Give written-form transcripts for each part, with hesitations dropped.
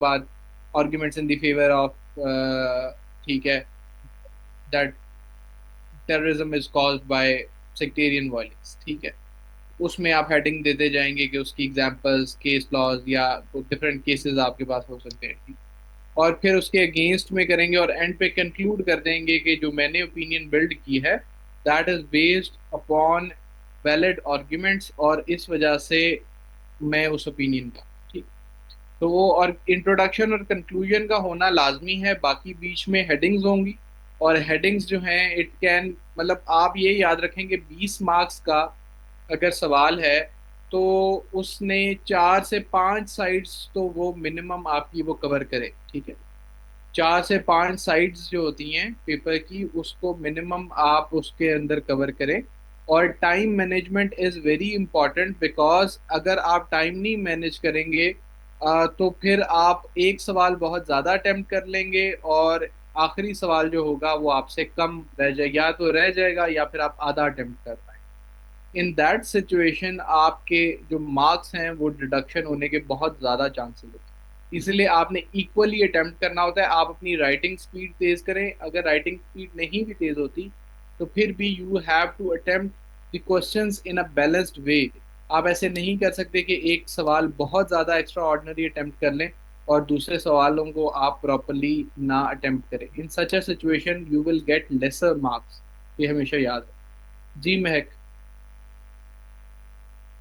बाद arguments in the favour of, ठीक है, that terrorism is caused by sectarian violence, ठीक है। उसमें आप हेडिंग देते जाएंगे कि उसकी एग्जांपल्स, केस लॉज या डिफरेंट केसेस आपके पास हो सकते हैं, ठीक। और फिर उसके अगेंस्ट में करेंगे और एंड पे कंक्लूड कर देंगे कि जो मैंने ओपिनियन बिल्ड की है that is based upon valid arguments, और इस वजह से मैं उस ओपिनियन का, ठीक। तो वो और इंट्रोडक्शन और कंक्लूजन का होना लाजमी है, बाकी बीच में हेडिंग्स होंगी। और हेडिंग्स जो हैं इट कैन, मतलब आप ये याद रखेंगे 20 मार्क्स का अगर सवाल है तो उसने 4 से 5 साइड्स तो वो मिनिमम आपकी वो कवर करे, ठीक है। 4 से 5 साइड्स जो होती हैं पेपर की उसको मिनिमम आप उसके अंदर कवर करें। और time management is very important, because अगर आप टाइम नहीं मैनेज करेंगे तो फिर आप एक सवाल बहुत ज़्यादा अटेम्प्ट कर लेंगे और आखिरी सवाल जो होगा वो आपसे कम रह जाएगा, या तो रह जाएगा या फिर आप आधा अटेम्प्ट कर पाएंगे। इन दैट सिचुएशन आपके जो मार्क्स हैं वो डिडक्शन होने के बहुत ज़्यादा चांसेस होते हैं। इसलिए आपने इक्वली अटेम्प्ट करना होता है। आप अपनी राइटिंग स्पीड तेज़ करें, अगर राइटिंग स्पीड नहीं भी तेज़ होती तो फिर भी you have to attempt the questions in a balanced way. आप ऐसे नहीं कर सकते कि एक सवाल बहुत ज़्यादा एक्स्ट्रा ऑर्डिनरी अटेम्प्ट कर लें और दूसरे सवालों को आप प्रॉपरली ना अटेम्प्ट करें। In such a situation you will get lesser marks, ये हमेशा याद है। जी महक।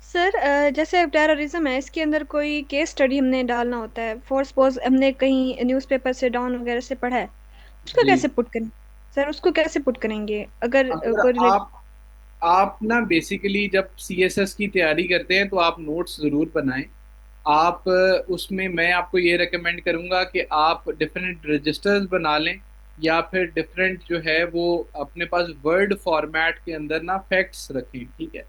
सर जैसे टेररिज्म है, इसके अंदर कोई केस स्टडी हमने डालना होता है, फॉर सपोज हमने कहीं न्यूज़पेपर से डाउन वगैरह से पढ़ा है, उसको जी, कैसे पुट करें? सर उसको कैसे पुट करेंगे अगर अगर कोई रिलेट। आप ना बेसिकली जब सीएसएस की तैयारी करते हैं तो आप नोट्स ज़रूर बनाएं। आप उसमें मैं आपको ये रेकमेंड करूंगा कि आप डिफरेंट रजिस्टर्स बना लें, या फिर डिफरेंट जो है वो अपने पास वर्ड फॉर्मेट के अंदर ना फैक्ट्स रखें, ठीक है।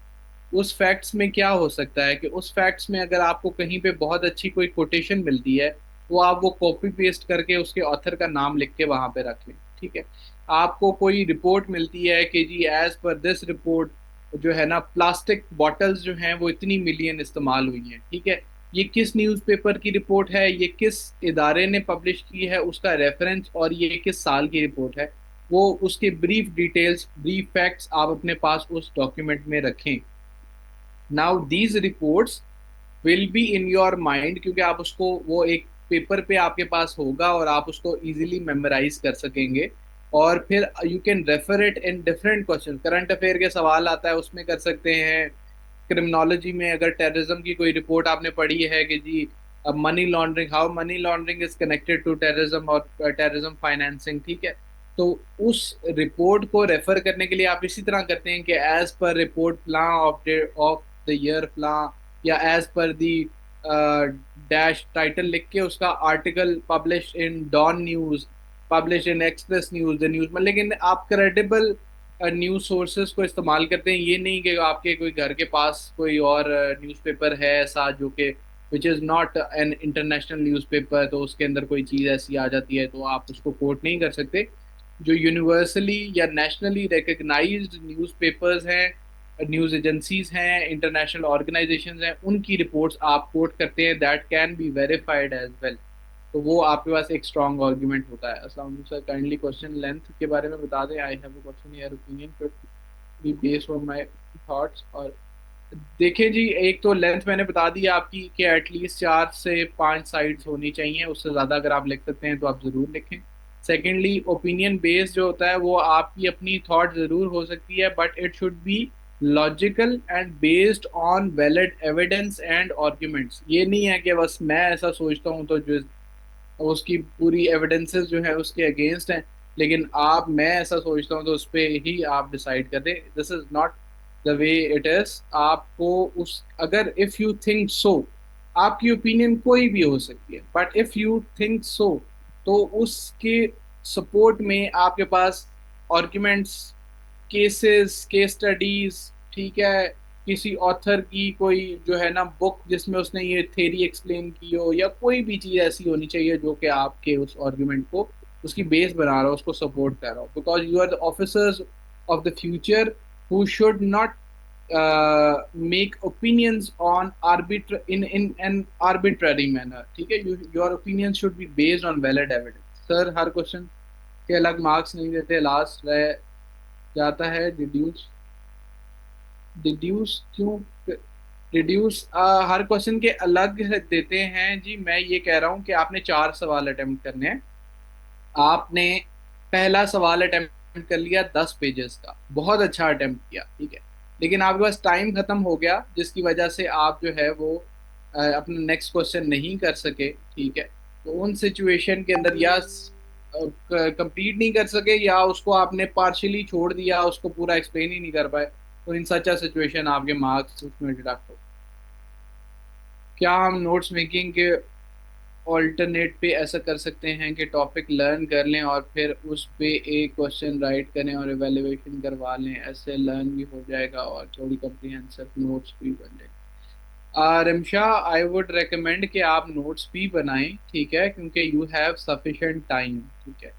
उस फैक्ट्स में क्या हो सकता है कि उस फैक्ट्स में अगर आपको कहीं पे बहुत अच्छी कोई कोटेशन मिलती है तो आप वो कॉपी पेस्ट करके उसके ऑथर का नाम लिख के वहां पे रख लें, ठीक है। आपको कोई रिपोर्ट मिलती है कि जी एज पर दिस रिपोर्ट जो है ना प्लास्टिक बॉटल्स जो हैं वो इतनी मिलियन इस्तेमाल हुई हैं, ठीक है। ये किस न्यूज़पेपर की रिपोर्ट है, ये किस इदारे ने पब्लिश की है, उसका रेफरेंस, और ये किस साल की रिपोर्ट है, वो उसके ब्रीफ डिटेल्स, ब्रीफ फैक्ट्स आप अपने पास उस डॉक्यूमेंट में रखें। Now these reports will be in your mind, क्योंकि आप उसको वो एक पेपर पे आपके पास होगा और आप उसको इजीली मेमोराइज कर सकेंगे। और फिर you can refer it in different question, current affair के सवाल आता है उसमें कर सकते हैं। क्रिमिनोलॉजी में अगर टेररिज्म की कोई रिपोर्ट आपने पढ़ी है कि जी money laundering, how money laundering is connected to terrorism और टेररिज्म फाइनेंसिंग, ठीक है। तो उस रिपोर्ट को रेफर करने के लिए आप इसी तरह करते हैं कि as per report plan of the year plan, या as per the dash title लिख के उसका article publish in Dawn news, publish in Express news, the news में। लेकिन आप क्रेडिबल न्यूज सोर्सेज को इस्तेमाल करते हैं, ये नहीं कि आपके कोई घर के पास कोई और न्यूज़पेपर है ऐसा जो कि which is not an international newspaper, तो उसके अंदर कोई चीज़ ऐसी आ जाती है तो आप उसको कोट नहीं कर सकते। जो यूनिवर्सली या नेशनली रिकग्नाइज्ड न्यूज़पेपर्स हैं, न्यूज़ एजेंसीज हैं, इंटरनेशनल ऑर्गेनाइजेशंस हैं, उनकी रिपोर्ट्स आप कोट करते हैं, that can be verified as well. तो वो आपके पास एक स्ट्रॉन्ग आर्ग्यूमेंट होता है। अस्सलाम वालेकुम सर, काइंडली क्वेश्चन लेंथ के बारे में बता दें। I have a question, your opinion should be based on my thoughts. और देखिए जी, एक तो लेंथ मैंने बता दी आपकी कि एटलीस्ट 4 से 5 साइड्स होनी चाहिए, उससे ज़्यादा अगर आप लिख सकते हैं तो आप ज़रूर लिखें। सेकेंडली, ओपिनियन बेस्ड जो होता है वो आपकी अपनी थॉट ज़रूर हो सकती है, but it should be logical and based on valid evidence and arguments. ये नहीं है कि बस मैं ऐसा सोचता हूँ तो जो उसकी पूरी एविडेंसेस जो है उसके अगेंस्ट हैं, लेकिन आप मैं ऐसा सोचता हूँ तो उस पर ही आप डिसाइड कर दें। This is not the way it is. आपको उस अगर इफ यू थिंक सो, आपकी ओपिनियन कोई भी हो सकती है, but if you think so तो उसके सपोर्ट में आपके पास आर्ग्यूमेंट्स, केसेस, केस स्टडीज, ठीक है, किसी ऑथर की कोई जो है ना बुक जिसमें उसने ये थ्योरी एक्सप्लेन की हो, या कोई भी चीज़ ऐसी होनी चाहिए जो कि आपके उस आर्गुमेंट को उसकी बेस बना रहा हो, उसको सपोर्ट कर रहा हो, because you are the officers of the future who should not make opinions on in an arbitrary manner, ठीक है, your opinion should be based on valid evidence। Sir her question के अलग मार्क्स नहीं देते, last रह जाता है deduce. Deduce क्यों? डिड्यूस हर क्वेश्चन के अलग देते हैं जी। मैं ये कह रहा हूँ कि आपने 4 सवाल अटेम्प्ट करने हैं। आपने पहला सवाल अटेम्प्ट कर लिया 10 पेजेस का, बहुत अच्छा अटेम्प्ट किया, ठीक है, लेकिन आपके पास टाइम खत्म हो गया जिसकी वजह से आप जो है वो अपना नेक्स्ट क्वेश्चन नहीं कर सके, ठीक है। तो उन सिचुएशन के अंदर या कंप्लीट नहीं कर सके या उसको आपने पार्शियली छोड़ दिया, उसको पूरा एक्सप्लेन ही नहीं कर पाए, तो इन सच अ सिचुएशन आपके मार्क्स उसमें डिडक्ट हो। क्या हम नोट्स मेकिंग के ऑल्टरनेट पे ऐसा कर सकते हैं कि टॉपिक लर्न कर लें और फिर उस पे एक क्वेश्चन राइट करें और एवेल्युएशन करवा लें, ऐसे लर्न भी हो जाएगा और थोड़ी कम्प्रिहेंसिव नोट्स भी बन जाएगी। रिमशा, आई वुड रेकमेंड कि आप नोट्स भी बनाएं, ठीक है, क्योंकि यू हैव सफिशेंट टाइम, ठीक है।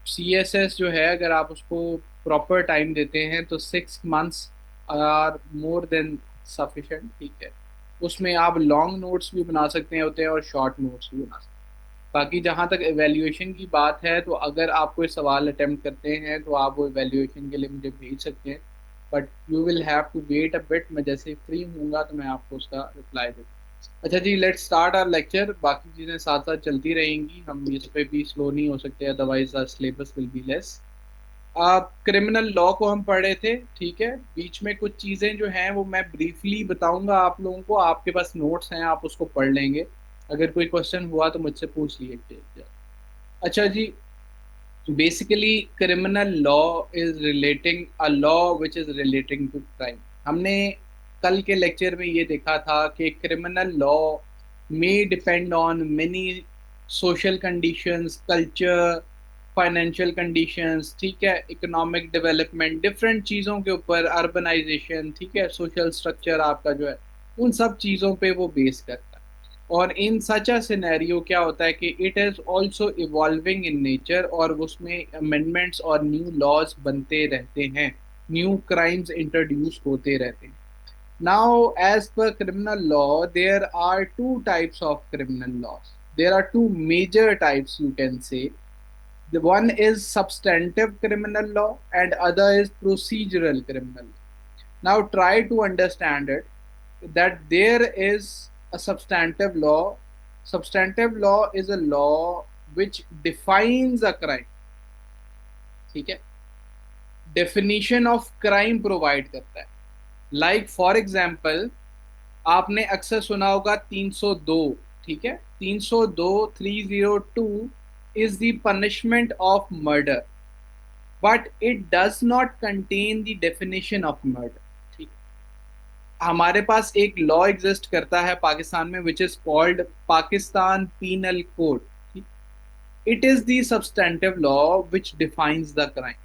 सी एस एस जो है अगर आप उसको प्रॉपर टाइम देते हैं तो 6 months are more than sufficient, ठीक है। उसमें आप लॉन्ग नोट्स भी बना सकते हैं होते हैं और शॉर्ट नोट्स भी बना सकते हैं। बाकी जहाँ तक एवेल्यूएशन की बात है, तो अगर आप कोई सवाल अटेम्प्ट करते हैं तो आप वो एवेल्यूएशन के लिए मुझे भेज सकते हैं, but you will have to wait a bit. मैं जैसे ही फ्री होऊंगा तो मैं आपको उसका रिप्लाई दूँ। अच्छा जी, लेट्स स्टार्ट आवर लेक्चर। बाकी चीज़ें साथ साथ चलती रहेंगी, हम इस पे भी स्लो नहीं हो सकते, otherwise the syllabus will be less. Criminal law को हम पढ़ रहे थे, ठीक है। बीच में कुछ चीज़ें जो हैं वो मैं ब्रीफली बताऊंगा आप लोगों को, आपके पास नोट्स हैं आप उसको पढ़ लेंगे, अगर कोई क्वेश्चन हुआ तो मुझसे पूछ लीजिए। अच्छा जी, basically criminal law is relating a law which is relating to crime. हमने कल के लेक्चर में ये देखा था कि क्रिमिनल लॉ में depend on many social conditions, culture, financial conditions, ठीक है, इकोनॉमिक डेवलपमेंट, डिफरेंट चीज़ों के ऊपर, अर्बनाइजेशन, ठीक है, सोशल स्ट्रक्चर आपका जो है, उन सब चीज़ों पे वो बेस करता है। और इन सच अ सिनेरियो क्या होता है कि it is also evolving in nature, और उसमें अमेंडमेंट्स और न्यू लॉज बनते रहते हैं, न्यू क्राइम्स इंट्रोड्यूस होते रहते हैं। Now, as per criminal law, there are two types of criminal laws. There are two major types, you can say. The one is substantive criminal law and other is procedural criminal law. Now, try to understand it that there is a substantive law. Substantive law is a law which defines a crime. ठीक है, definition of crime provide करता है। Like for example, आपने अक्सर सुना होगा 302, ठीक है, 302, 302 is the punishment of murder, but it does not contain the definition of murder, ठीक। हमारे पास एक लॉ एग्जिस्ट करता है पाकिस्तान में which is called Pakistan penal code, ठीक। It is the substantive law which defines the crime.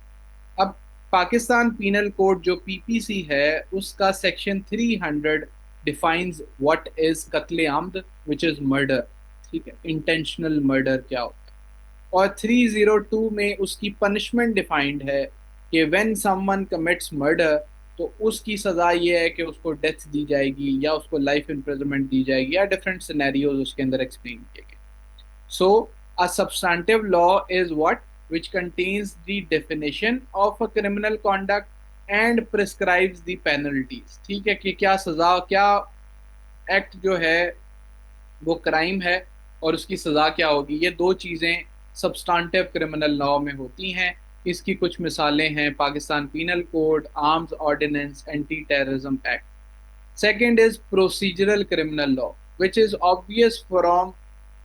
अब पाकिस्तान पीनल कोड जो PPC है उसका सेक्शन 300 डिफाइंस व्हाट इज कत्ले आमद विच इज मर्डर, ठीक है, इंटेंशनल मर्डर क्या होता है। और 302 में उसकी पनिशमेंट डिफाइंड है कि व्हेन समवन कमिट्स मर्डर तो उसकी सज़ा ये है कि उसको डेथ दी जाएगी या उसको लाइफ इम्प्रिजनमेंट दी जाएगी या डिफरेंट सिनेरियोज उसके अंदर एक्सप्लेन किए गए। So, a substantive law is what? Which contains the definition of a criminal conduct and prescribes the penalties, ठीक है, कि क्या सजा, क्या एक्ट जो है वो क्राइम है और उसकी सजा क्या होगी। ये दो चीज़ें सब्सटेंटिव क्रिमिनल लॉ में होती हैं। इसकी कुछ मिसालें हैं Pakistan penal code, arms ordinance, anti terrorism act. Second is procedural criminal law, which is obvious from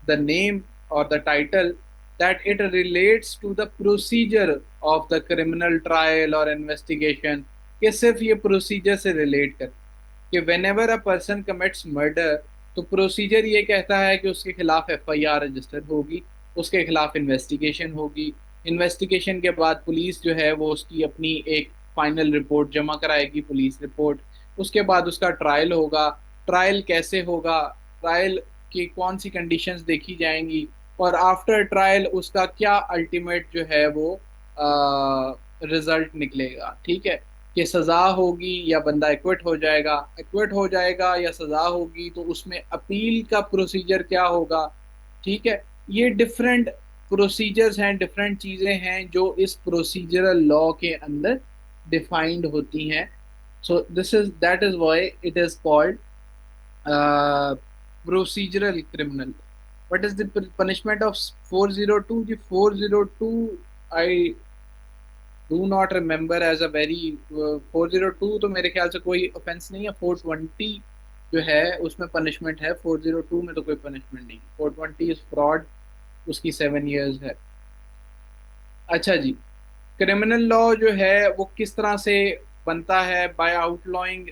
the name or the title that it relates to the procedure of the criminal trial or investigation, कि सिर्फ ये procedure से relate कर कि whenever a person commits murder तो procedure ये कहता है कि उसके खिलाफ एफआईआर रजिस्टर होगी, उसके खिलाफ इन्वेस्टिगेशन होगी, इन्वेस्टिगेशन के बाद पुलिस जो है वो उसकी अपनी एक फाइनल रिपोर्ट जमा कराएगी, पुलिस रिपोर्ट। उसके बाद उसका ट्रायल होगा। ट्रायल कैसे होगा, ट्रायल की कौन सी कंडीशंस देखी जाएंगी और आफ्टर ट्रायल उसका क्या अल्टीमेट जो है वो रिजल्ट निकलेगा, ठीक है। कि सजा होगी या बंदा एक्विट हो जाएगा, एक्विट हो जाएगा या सजा होगी, तो उसमें अपील का प्रोसीजर क्या होगा। ठीक है, ये डिफरेंट प्रोसीजर्स हैं, डिफरेंट चीजें हैं जो इस प्रोसीजरल लॉ के अंदर डिफाइंड होती हैं। So this is that is why it is called procedural criminal. What is the punishment of 402? The 402, I do not remember as a very 402 तो मेरे ख्याल से कोई ऑफेंस नहीं है। 420 जो है उसमें पनिशमेंट है, 402 में तो कोई पनिशमेंट नहीं। 420 इज फ्रॉड, उसकी 7 years है। अच्छा जी, क्रिमिनल लॉ जो है वो किस तरह से बनता है? By outlawing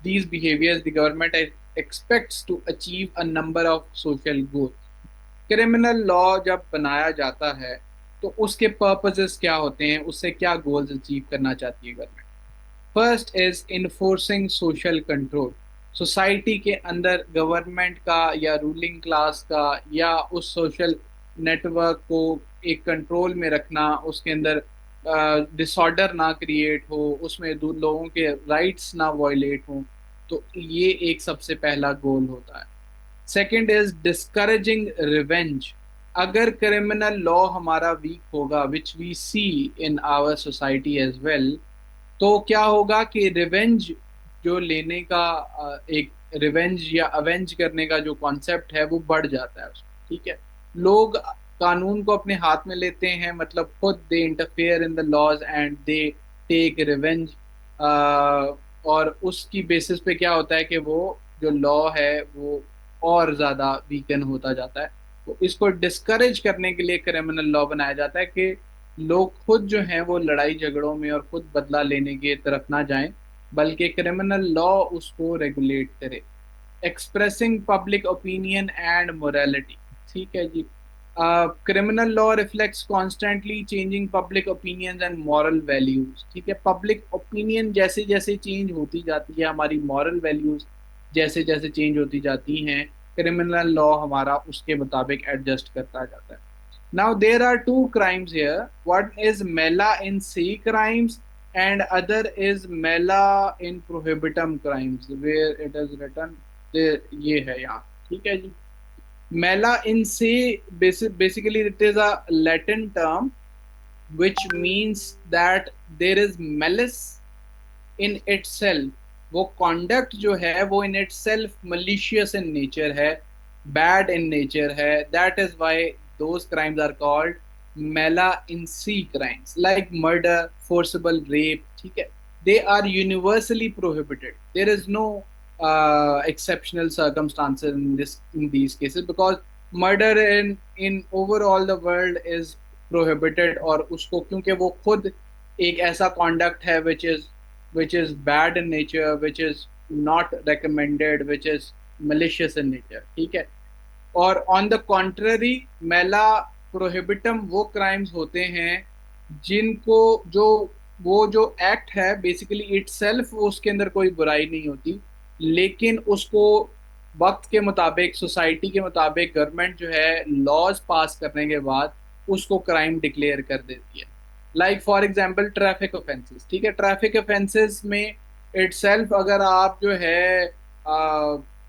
these behaviors the government expects to achieve a number of social goals। Criminal law जब बनाया जाता है तो उसके पर्पसेस क्या होते हैं, उससे क्या गोल्स अचीव करना चाहती है government? First is enforcing social control. Society के अंदर गवर्नमेंट का या रूलिंग क्लास का या उस सोशल नेटवर्क को एक कंट्रोल में रखना, उसके अंदर डिसऑर्डर ना क्रिएट हो, उसमें लोगों के राइट्स ना वायलेट हो। तो ये एक सबसे पहला गोल होता है। Second is discouraging revenge. अगर क्रिमिनल लॉ हमारा वीक होगा, which we see in our society as well, तो क्या होगा कि रिवेंज जो लेने का एक रिवेंज या अवेंज करने का जो कॉन्सेप्ट है वो बढ़ जाता है उसमें। ठीक है, लोग कानून को अपने हाथ में लेते हैं, मतलब खुद they interfere in the laws and they take revenge. और उसकी बेसिस पे क्या होता है कि वो जो लॉ है वो और ज्यादा वीकन होता जाता है। तो इसको डिस्करेज करने के लिए क्रिमिनल लॉ बनाया जाता है कि लोग खुद जो हैं वो लड़ाई झगड़ों में और खुद बदला लेने की तरफ ना जाएं, बल्कि क्रिमिनल लॉ उसको रेगुलेट करे। Expressing public opinion and morality. ठीक है जी, criminal law reflects constantly changing public opinions and moral values। ठीक है, पब्लिक ओपिनियन जैसे जैसे चेंज होती जाती है, हमारी मॉरल वैल्यूज जैसे जैसे चेंज होती जाती हैं, क्रिमिनल लॉ हमारा उसके मुताबिक एडजस्ट करता जाता है। Now there are two crimes here, one is mala in se crimes and other is mala in prohibitum crimes where it is written, ये है यहाँ। ठीक है जी, Mela in se basically it is a Latin term which means that there is malice in itself। वो conduct जो है वो in itself malicious in nature है, bad in nature है। That is why those crimes are called mela in se crimes, like murder, forcible rape। ठीक है, they are universally prohibited। There is no exceptional circumstances in these cases, because murder in overall the world is prohibited। और उसको क्योंकि वो खुद एक ऐसा conduct है which is bad in nature, which is not recommended, which is malicious in nature। ठीक है, और ऑन द कॉन्ट्ररी मेला प्रोहिबिटम वो क्राइम्स होते हैं जिनको जो वो जो एक्ट है बेसिकली इट सेल्फ उसके अंदर कोई बुराई नहीं होती, लेकिन उसको वक्त के मुताबिक, सोसाइटी के मुताबिक गवर्नमेंट जो है लॉज पास करने के बाद उसको क्राइम डिक्लेयर कर देती है। Like for example traffic offences. ठीक है, ट्रैफिक ऑफेंसेस में इट सेल्फ अगर आप जो है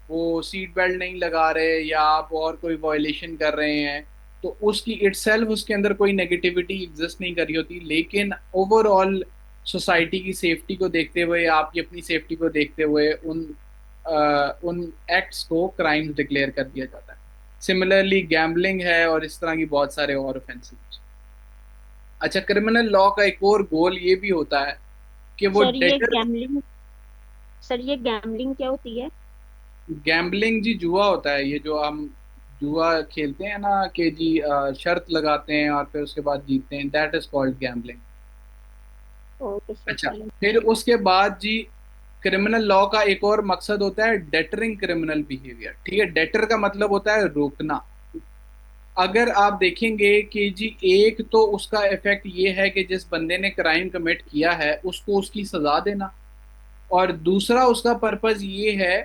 वो सीट बेल्ट नहीं लगा रहे या आप और कोई वायलेशन कर रहे हैं, तो उसकी इटसेल्फ उसके अंदर कोई नेगेटिविटी एग्जिस्ट नहीं कर रही होती, लेकिन ओवरऑल सोसाइटी की सेफ्टी को देखते हुए, आपकी अपनी सेफ्टी को देखते हुए उन एक्ट्स को क्राइम्स डिक्लेयर कर दिया जाता है। सिमिलरली गैम्बलिंग है और इस तरह की बहुत सारे और ऑफेंसेस। अच्छा, क्रिमिनल लॉ का एक और गोल ये भी होता है कि वो सर ये डेटर। गैमलिंग सर ये गैमलिंग क्या होती है? गैम्बलिंग जी जुआ होता है, ये जो हम जुआ खेलते हैं ना कि जी शर्त लगाते हैं और फिर उसके बाद जीतते हैं, that is called gambling. Okay sir, अच्छा, चलो। फिर उसके बाद जी क्रिमिनल लॉ का एक और मकसद होता है डेटरिंग क्रिमिनल बिहेवियर। ठीक है, डेटर का मतलब होता है रोकना। अगर आप देखेंगे कि जी एक तो उसका इफेक्ट ये है कि जिस बंदे ने क्राइम कमिट किया है उसको उसकी सजा देना, और दूसरा उसका पर्पज ये है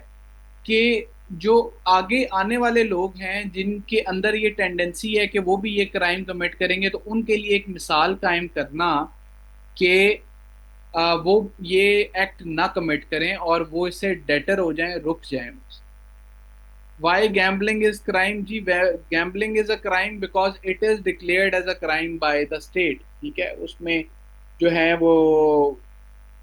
कि जो आगे आने वाले लोग हैं जिनके अंदर ये टेंडेंसी है कि वो भी ये क्राइम कमिट करेंगे, तो उनके लिए एक मिसाल कायम करना कि वो ये एक्ट ना कमिट करें और वो इससे डेटर हो जाएं, रुक जाएं। Why gambling is crime? जी, gambling is a crime because it is declared as a crime by the state. ठीक है, उसमें जो है वो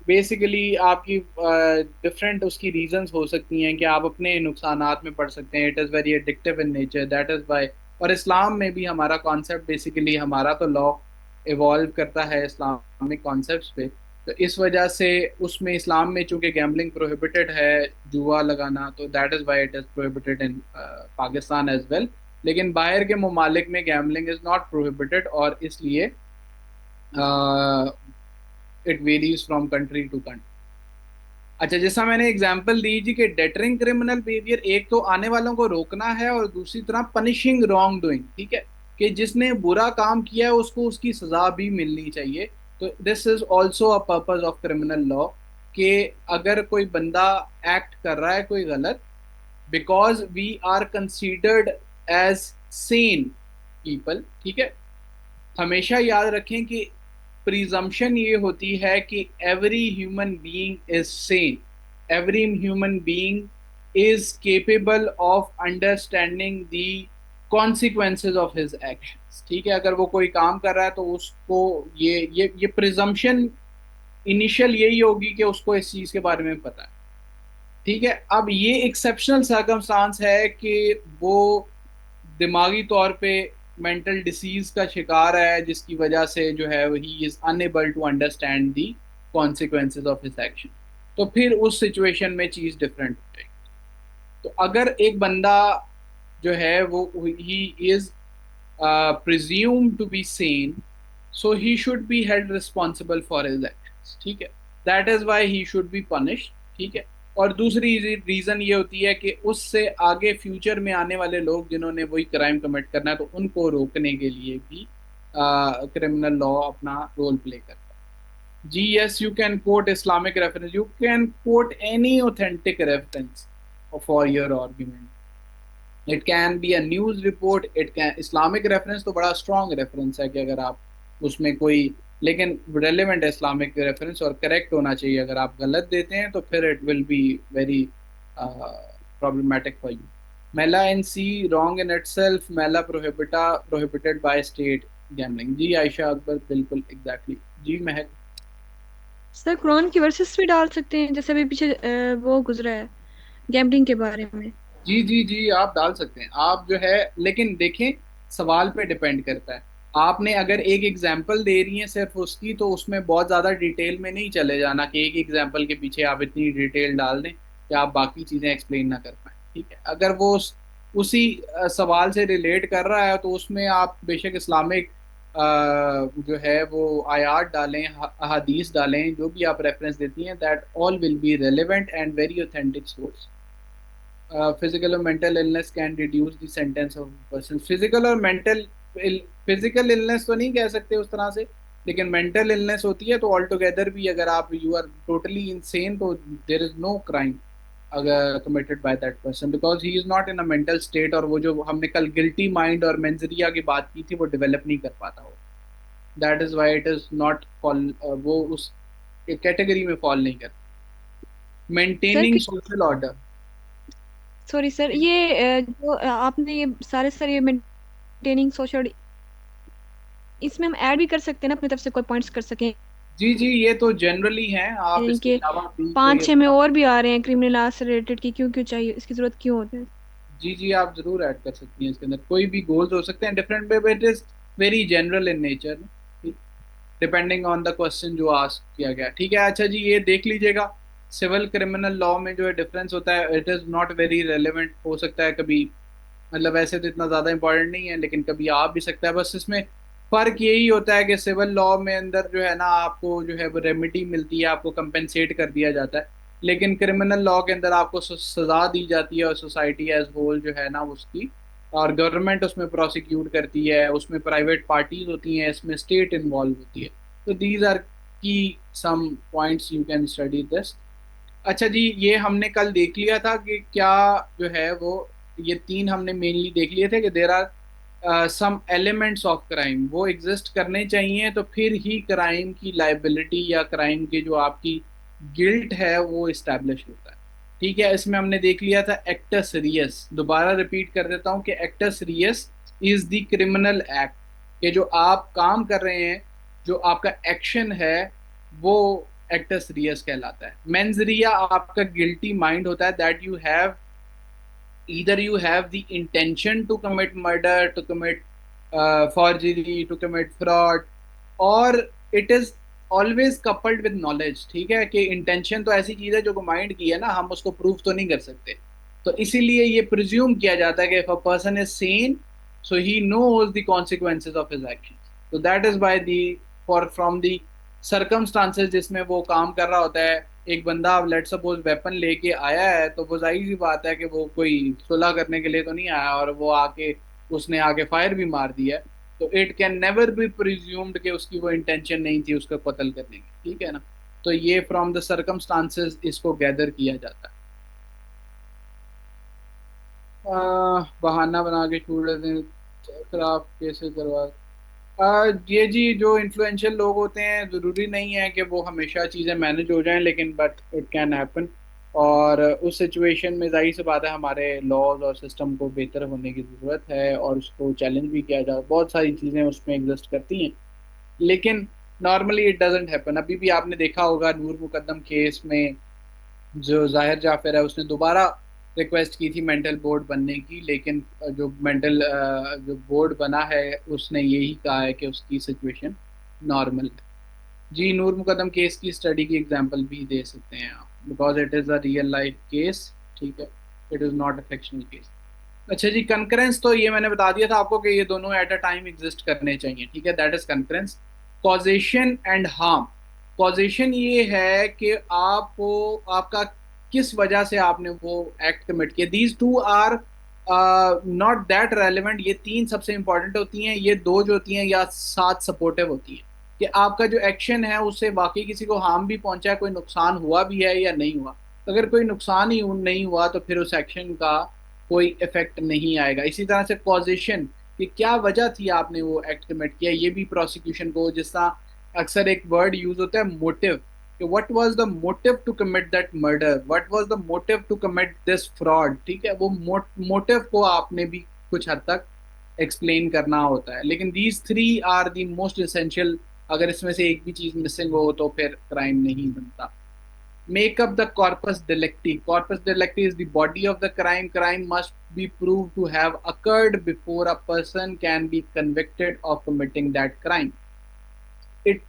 बेसिकली आपकी डिफरेंट उसकी रीजंस हो सकती हैं कि आप अपने नुकसानात में पड़ सकते हैं। It is very addictive in nature, that is Y. और इस्लाम में भी हमारा कॉन्सेप्ट बेसिकली, हमारा तो लॉ इवॉल्व करता है इस्लामिक कॉन्सेप्ट्स पे, तो इस वजह से उसमें इस्लाम में चूंकि गैम्बलिंग प्रोहिबिटेड है, जुआ लगाना, तो that is why it is prohibited in Pakistan as well. लेकिन बाहर के ममालिक में गैम्बलिंग इज़ नॉट प्रोहिबिटेड, और इसलिए it varies from country to country. अच्छा, जैसा मैंने एग्जांपल दी जी कि डेटरिंग क्रिमिनल बिहेवियर, एक तो आने वालों को रोकना है और दूसरी तरफ पनिशिंग रॉन्ग डूइंग। ठीक है, कि जिसने बुरा काम किया है उसको उसकी सजा भी मिलनी चाहिए। तो this is also a purpose of criminal law, कि अगर कोई बंदा एक्ट कर रहा है कोई गलत, because we are considered as sane people. ठीक है, हमेशा याद रखें कि प्रिजम्पशन ये होती है कि every human being is Sen, every human being is capable of understanding the consequences of his actions. ठीक है, अगर वो कोई काम कर रहा है तो उसको ये प्रिजम्पशन इनिशियल यही होगी कि उसको इस चीज के बारे में पता है। ठीक है, अब ये एक्सेप्शनल सर्कमस्टांस है कि वो दिमागी तौर पे मेंटल डिसीज का शिकार है, जिसकी वजह से जो है he is unable to understand the consequences of his action. तो फिर उस सिचुएशन में चीज डिफरेंट हो जाएगी। तो अगर एक बंदा जो है वो he is presumed to be sane, so he should be held responsible for his actions। ठीक है, that is why he should be punished। ठीक है, और दूसरी रीजन ये होती है कि उससे आगे फ्यूचर में आने वाले लोग जिन्होंने वही क्राइम कमिट करना है, तो उनको रोकने के लिए भी क्रिमिनल लॉ अपना रोल प्ले करता है। जी yes, you can quote Islamic reference, you can quote any authentic reference for your argument. It can be a news report, it can, Islamic reference तो बड़ा स्ट्रॉन्ग रेफरेंस है कि अगर आप उसमें कोई, लेकिन रेलिवेंट है इस्लामिक रेफरेंस और करेक्ट होना चाहिए। अगर आप गलत देते हैं तो फिर it will be very problematic for you. Mala in se wrong in itself, mala prohibita prohibited by state gambling. जी आयशा अकबर, बिल्कुल एग्जैक्टली। जी महक। सर कुरान की वर्सेस भी डाल सकते हैं, जैसे अभी पीछे वो गुजरा है गैम्बलिंग के बारे में। जी जी जी, आप डाल सकते हैं, आप जो है, लेकिन देखें सवाल पे डिपेंड करता है। आपने अगर एक एग्जांपल दे रही हैं सिर्फ उसकी, तो उसमें बहुत ज़्यादा डिटेल में नहीं चले जाना कि एक एग्जांपल के पीछे आप इतनी डिटेल डाल दें कि आप बाकी चीज़ें एक्सप्लेन ना कर पाएँ। ठीक है, अगर वो उसी सवाल से रिलेट कर रहा है तो उसमें आप बेशक इस्लामिक जो है वो आयात डालें, अहादीस डालें, जो भी आप रेफरेंस देती हैं, that all will be relevant and very authentic source. Physical और mental illness can reduce the sentence of person. Physical और मेंटल, फिजिकल इलनेस तो नहीं कह सकते उस तरह से, लेकिन मेंटल इलनेस होती है तो ऑल टुगेदर भी अगर आप यू आर टोटली इनसेन, तो देर इज नो क्राइम अगर committed by that person, because he is not in a mental state, और वो जो हमने कल गिल्टी माइंड और मेंजरिया की बात की थी वो डेवलप नहीं कर पाता हो। That is why it is not fall, वो उस कैटेगरी में फॉल नहीं करता। Sir maintaining social order. Sorry sir, ये जो आपने ये सारे सर ये मेंटेनिंग सोशल, इसमें हम ऐड भी कर सकते हैं ना अपनी तरफ से कोई पॉइंट्स कर सकें? जी जी, ये तो जनरली हैं, आप यानी इसके कि अलावा भी कोई 5-6 में और भी आ रहे हैं क्रिमिनल लॉ से रिलेटेड, की क्यों क्यों चाहिए, इसकी जरूरत क्यों होती है? जी जी, आप जरूर ऐड कर सकती हैं इसके अंदर, कोई भी गोल्स हो सकते हैं different way, but it is very general in nature, depending on the question जो आस्क किया गया। ठीक है, अच्छा जी, ये देख लीजिएगा सिविल क्रिमिनल लॉ में जो है डिफरेंस होता है, it is not very relevant, हो सकता है कभी, मतलब वैसे तो इतना ज़्यादा इंपॉर्टेंट नहीं है लेकिन कभी आ भी सकता है। बस इसमें फ़र्क यही होता है कि सिविल लॉ में अंदर जो है ना आपको जो है वो रेमेडी मिलती है, आपको कंपेंसेट कर दिया जाता है, लेकिन क्रिमिनल लॉ के अंदर आपको सज़ा दी जाती है, और सोसाइटी एज होल जो है ना उसकी, और गवर्नमेंट उसमें प्रोसिक्यूट करती है, उसमें प्राइवेट पार्टीज होती हैं, इसमें स्टेट इन्वॉल्व होती है। तो these are key some points you can study this. अच्छा जी, ये हमने कल देख लिया था कि क्या जो है वो, ये तीन हमने मेनली देख लिए थे कि there are some elements of crime वो एग्जिस्ट करने चाहिए, तो फिर ही क्राइम की लाइबिलिटी या क्राइम की जो आपकी गिल्ट है वो इस्टेब्लिश होता है। ठीक है, इसमें हमने देख लिया था एक्टस रियस, दोबारा रिपीट कर देता हूँ कि actus reus is the criminal act, कि जो आप काम कर रहे हैं, जो आपका एक्शन है, वो एक्टस रियस कहलाता है। मेंस रिया आपका गिल्टी माइंड होता है, that you have either you have the intention to commit murder, to commit forgery, to commit fraud, or it is always coupled with knowledge। ठीक है, कि इंटेंशन तो ऐसी चीज है जो माइंड की है ना, हम उसको प्रूव तो नहीं कर सकते, तो इसीलिए ये प्रिज्यूम किया जाता है कि if a person is sane, so he knows the consequences of his actions, so that is why the for from the circumstances जिसमें वो काम कर रहा होता है, एक बंदा लेट सपोज वेपन लेके आया है, तो वो जाहिर सी बात है कि वो कोई सुलह करने के लिए तो नहीं आया, और वो आके उसने आके फायर भी मार दिया है, तो it can never be presumed कि उसकी वो इंटेंशन नहीं थी उसका कत्ल करने की। ठीक है ना, तो ये फ्रॉम द सर्कमस्टांसेस इसको गैदर किया जाता है। बहाना बना के छूट देते हैं, खराब कैसे करवा। ये जी जो इन्फ्लुएंशियल लोग होते हैं, ज़रूरी नहीं है कि वो हमेशा चीज़ें मैनेज हो जाएं, लेकिन बट इट कैन हैपन, और उस सिचुएशन में जाहिर सी बात है हमारे लॉज और सिस्टम को बेहतर होने की ज़रूरत है, और उसको चैलेंज भी किया जाए, बहुत सारी चीज़ें उसमें एग्जिस्ट करती हैं, लेकिन नॉर्मली इट डजेंट हैपन। अभी भी आपने देखा होगा नूर मुकद्दम केस में जो जाहिर जाफर है उसने दोबारा रिक्वेस्ट की थी मेंटल बोर्ड बनने की, लेकिन जो मेंटल जो बोर्ड बना है उसने यही कहा है कि उसकी सिचुएशन नॉर्मल है। जी, नूर मुकद्दम केस की स्टडी की एग्जांपल भी दे सकते हैं आप, because it is a real life case. ठीक है, it is not a fictional case. अच्छा जी, कंकरेंस तो ये मैंने बता दिया था आपको कि ये दोनों एट अ टाइम एग्जिस्ट करने चाहिए। ठीक है, that is concurrence. Causation and harm. Causation ये है कि आपको आपका किस वजह से आपने वो एक्ट कमिट किया। These two are not that relevant. ये तीन सबसे इंपॉर्टेंट होती हैं, ये दो जो होती हैं या साथ सपोर्टिव होती हैं, कि आपका जो एक्शन है उससे वाकई किसी को हार्म भी पहुंचा है, कोई नुकसान हुआ भी है या नहीं हुआ। अगर कोई नुकसान ही नहीं हुआ तो फिर उस एक्शन का कोई इफेक्ट नहीं आएगा। इसी तरह से कॉजेशन, कि क्या वजह थी आपने वो एक्ट कमिट किया, ये भी प्रोसिक्यूशन को, जिस तरह अक्सर एक वर्ड यूज होता है मोटिव, कि what was the motive to commit that murder, what was the motive to commit this fraud. ठीक है, वो मोटिव को आपने भी कुछ हद तक एक्सप्लेन करना होता है, लेकिन these three are the most essential. अगर इसमें से एक भी चीज मिसिंग हो तो फिर क्राइम नहीं बनता। Make up the corpus delicti. Corpus delicti is the body of the crime. Crime must be proved to have occurred before a person can be convicted of committing that crime.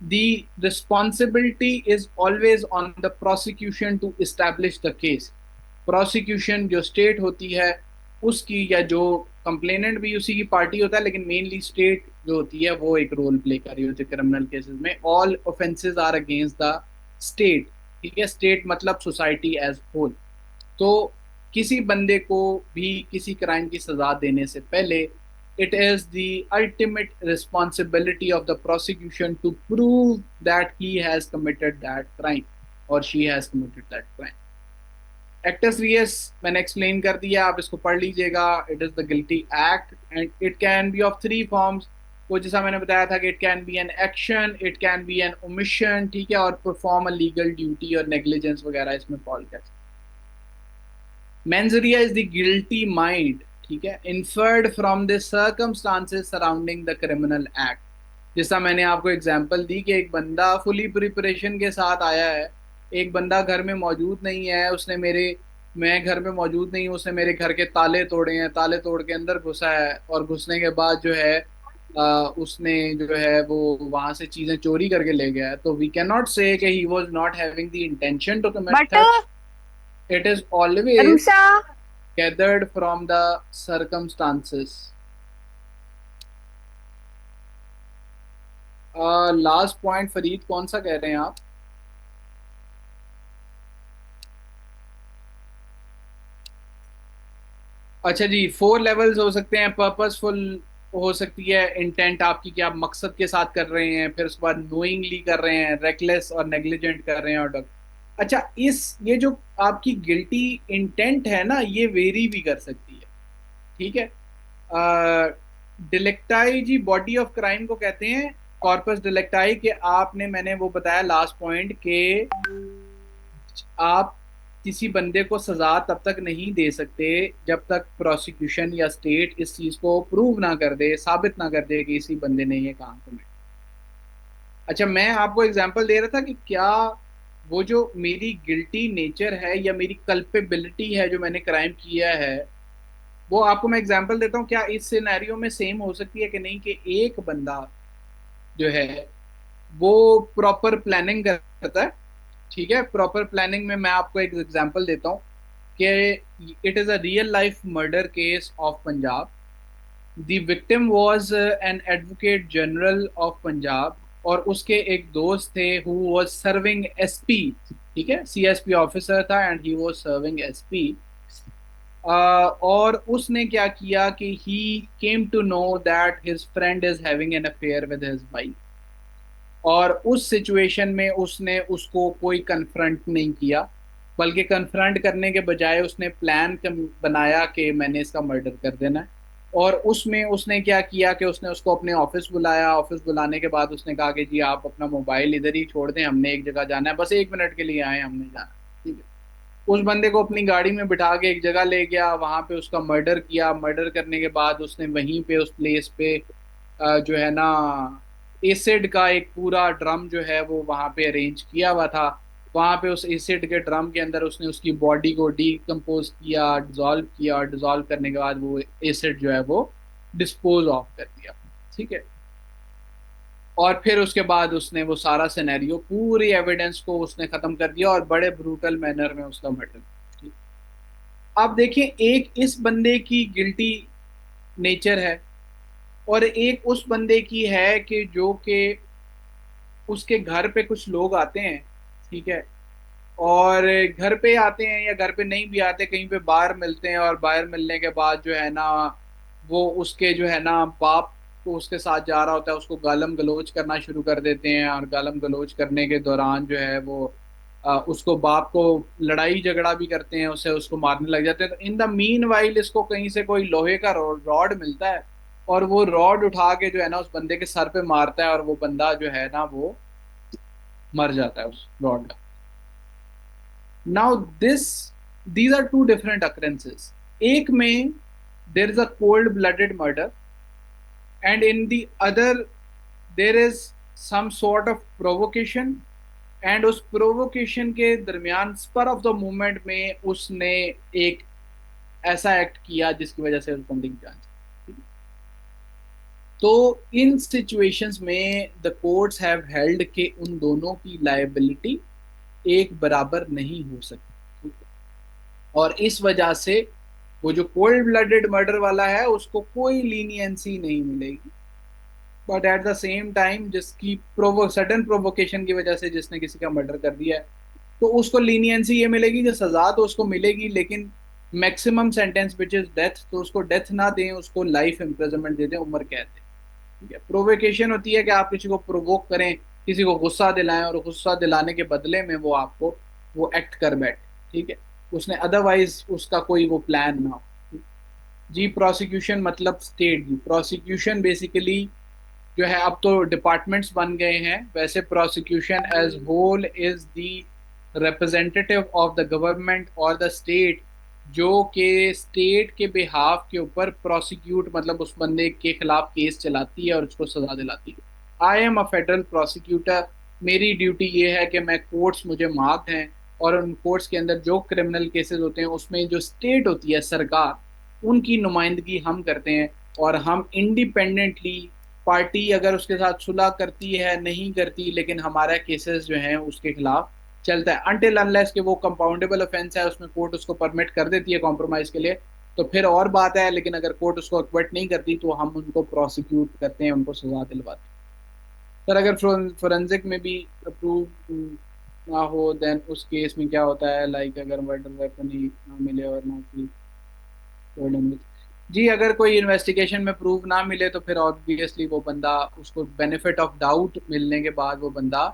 The responsibility is always on the prosecution to establish the case. Prosecution जो state होती है उसकी, या जो complainant भी उसी की party होता है, लेकिन मेनली स्टेट जो होती है वो एक रोल प्ले कर रही होती है क्रिमिनल केसेस में। All offences are against the state. ठीक है, स्टेट मतलब सोसाइटी एज होल। तो किसी बंदे को भी किसी क्राइम की सजा देने से पहले it is the ultimate responsibility of the prosecution to prove that he has committed that crime और she has committed that crime. Actus reus मैंने एक्सप्लेन कर दिया, आप इसको पढ़ लीजिएगा। It is the guilty act and it can be of three forms. वो जैसा मैंने बताया था कि it can be an action, it can be an omission, ठीक है, और परफॉर्म अ लीगल ड्यूटी और नेग्लिजेंस वगैरह इसमें फॉल कर सकते। मेंजरिया इज द गिल्टी माइंड, ठीक है, inferred from the circumstances surrounding the criminal act. जैसा मैंने आपको एग्जांपल दी कि एक बंदा फुली प्रिपरेशन के साथ आया है, एक बंदा घर में मौजूद नहीं है, उसने मैं घर में मौजूद नहीं हूँ, उसने मेरे घर के ताले तोड़े हैं, ताले तोड़ के अंदर घुसा है, और घुसने के बाद जो है उसने जो है वो वहां से चीजें चोरी करके ले गया है, तो वी कैन नॉट से कि he was not having the intention to commit but theft. It is always रुसा gathered from the circumstances। Last point Farid कौन सा कह रहे हैं आप? अच्छा जी, 4 लेवल्स हो सकते हैं। पर्पसफुल हो सकती है इंटेंट आपकी, कि आप मकसद के साथ कर रहे हैं, फिर उसके बाद नोइंगली कर रहे हैं, रेकलेस और नेग्लिजेंट कर रहे हैं, और अच्छा ये जो आपकी गिल्टी इंटेंट है ना, ये वेरी भी कर सकती है। ठीक है, डिलेक्टाई जी बॉडी ऑफ क्राइम को कहते हैं, कॉर्पस डिलेक्टाई के आपने, मैंने वो बताया लास्ट पॉइंट के आप किसी बंदे को सजा तब तक नहीं दे सकते जब तक प्रोसिक्यूशन या स्टेट इस चीज को प्रूव ना कर दे, साबित ना कर दे कि इसी बंदे ने ये काम कमिट। अच्छा, मैं आपको एग्जांपल दे रहा था कि क्या वो जो मेरी गिल्टी नेचर है या मेरी कल्पेबिलिटी है जो मैंने क्राइम किया है, वो आपको मैं एग्जांपल देता हूँ, क्या इस सिनेरियो में सेम हो सकती है कि नहीं, कि एक बंदा जो है वो प्रॉपर प्लानिंग करता है। ठीक है, प्रॉपर प्लानिंग में मैं आपको एक एग्जांपल देता हूँ कि it is a real life murder case of Punjab. The victim was an advocate general of Punjab, और उसके एक दोस्त थे हु वाज सर्विंग एसपी। ठीक है, सीएसपी ऑफिसर था and he was serving SP. और उसने क्या किया कि he came to know that his friend is having an affair with his wife, और उस सिचुएशन में उसने उसको कोई कन्फ्रंट नहीं किया, बल्कि कन्फ्रंट करने के बजाय उसने प्लान बनाया कि मैंने इसका मर्डर कर देना है। और उसमें उसने क्या किया कि उसने उसको अपने ऑफिस बुलाया। ऑफिस बुलाने के बाद उसने कहा कि जी आप अपना मोबाइल इधर ही छोड़ दें, हमने एक जगह जाना है, बस 1 मिनट के लिए आए, हमने जाना है। ठीक है, उस बंदे को अपनी गाड़ी में बिठा के एक जगह ले गया, वहां पे उसका मर्डर किया। मर्डर करने के बाद उसने वहीं पे उस प्लेस पे जो है ना एसिड का एक पूरा ड्रम जो है वो वहां पे अरेंज किया हुआ था। वहां पे उस एसिड के ड्रम के अंदर उसने उसकी बॉडी को डीकम्पोज किया, डिजोल्व किया, और डिजोल्व करने के बाद वो एसिड जो है वो डिस्पोज ऑफ कर दिया। ठीक है, और फिर उसके बाद उसने वो सारा सिनेरियो, पूरी एविडेंस को उसने खत्म कर दिया और बड़े ब्रूटल मैनर में उसका मर्डर। आप देखिए, एक इस बंदे की गिल्टी नेचर है, और एक उस बंदे की है कि जो कि उसके घर पे कुछ लोग आते हैं। ठीक है, और घर पे आते हैं या घर पे नहीं भी आते, कहीं पे बाहर मिलते हैं, और बाहर मिलने के बाद जो है ना वो उसके जो है ना बाप को उसके साथ जा रहा होता है, उसको गालम गलोच करना शुरू कर देते हैं, और गालम गलोच करने के दौरान जो है वो उसको बाप को लड़ाई झगड़ा भी करते हैं, उसे उसको मारने लग जाते हैं। तो इन द मीन वाइल इसको कहीं से कोई लोहे का रॉड मिलता है, और वो रॉड उठा के जो है ना उस बंदे के सर पे मारता है, और वो बंदा जो है ना वो मर जाता है उस rod. Now these are two different occurrences. एक में there is a cold blooded murder, and in the other there is some sort of provocation, and उस प्रोवोकेशन के दरमियान स्पर ऑफ द मोमेंट में उसने एक ऐसा एक्ट किया जिसकी वजह से उस बंदे की जान चली। तो इन सिचुएशंस में द कोर्ट्स हैव हेल्ड के उन दोनों की लायबिलिटी एक बराबर नहीं हो सकती, और इस वजह से वो जो कोल्ड ब्लडेड मर्डर वाला है उसको कोई लीनियंसी नहीं मिलेगी। But at the same time जिसकी सडन प्रोवोकेशन की वजह से जिसने किसी का मर्डर कर दिया है, तो उसको लीनियंसी ये मिलेगी कि सजा तो उसको मिलेगी, लेकिन maximum sentence which is death, तो उसको डेथ ना दें, उसको लाइफ इम्प्रिजनमेंट दे दें, उम्र कैद दें। ठीक है, प्रोवोकेशन होती है कि आप किसी को प्रोवोक करें, किसी को गुस्सा दिलाएं, और गुस्सा दिलाने के बदले में वो आपको वो एक्ट कर बैठे। ठीक है, उसने अदरवाइज उसका कोई वो प्लान ना हो। जी, प्रोसिक्यूशन मतलब स्टेट। जी, प्रोसिक्यूशन बेसिकली जो है, अब तो डिपार्टमेंट्स बन गए हैं, वैसे prosecution as whole is the representative of the government और द स्टेट, जो कि स्टेट के बिहाफ के ऊपर प्रोसिक्यूट मतलब उस बंदे के खिलाफ केस चलाती है और उसको सजा दिलाती है। I am a federal prosecutor. मेरी ड्यूटी ये है कि मैं कोर्ट्स मुझे मार्क्ड हैं, और उन कोर्ट्स के अंदर जो क्रिमिनल केसेस होते हैं उसमें जो स्टेट होती है, सरकार, उनकी नुमाइंदगी हम करते हैं। और हम इंडिपेंडेंटली, पार्टी अगर उसके साथ सुलह करती है नहीं करती, लेकिन हमारा केसेस जो हैं उसके खिलाफ चलता है अनटिल अनलेस कि वो कंपाउंडेबल ऑफेंस है, उसमें कोर्ट उसको परमिट कर देती है कॉम्प्रोमाइज के लिए, तो फिर और बात है। लेकिन अगर कोर्ट उसको एक्विट नहीं करती तो हम उनको प्रोसिक्यूट करते हैं, उनको सजा दिलवाते हैं। सर, अगर फोरेंसिक में भी अप्रूव ना हो, देन उस केस में क्या होता है, लाइक अगर मर्डर वेपन ही ना मिले और ना की जी, अगर कोई इन्वेस्टिगेशन में प्रूव ना मिले तो फिर ऑब्वियसली वो बंदा, उसको बेनिफिट ऑफ डाउट मिलने के बाद वो बंदा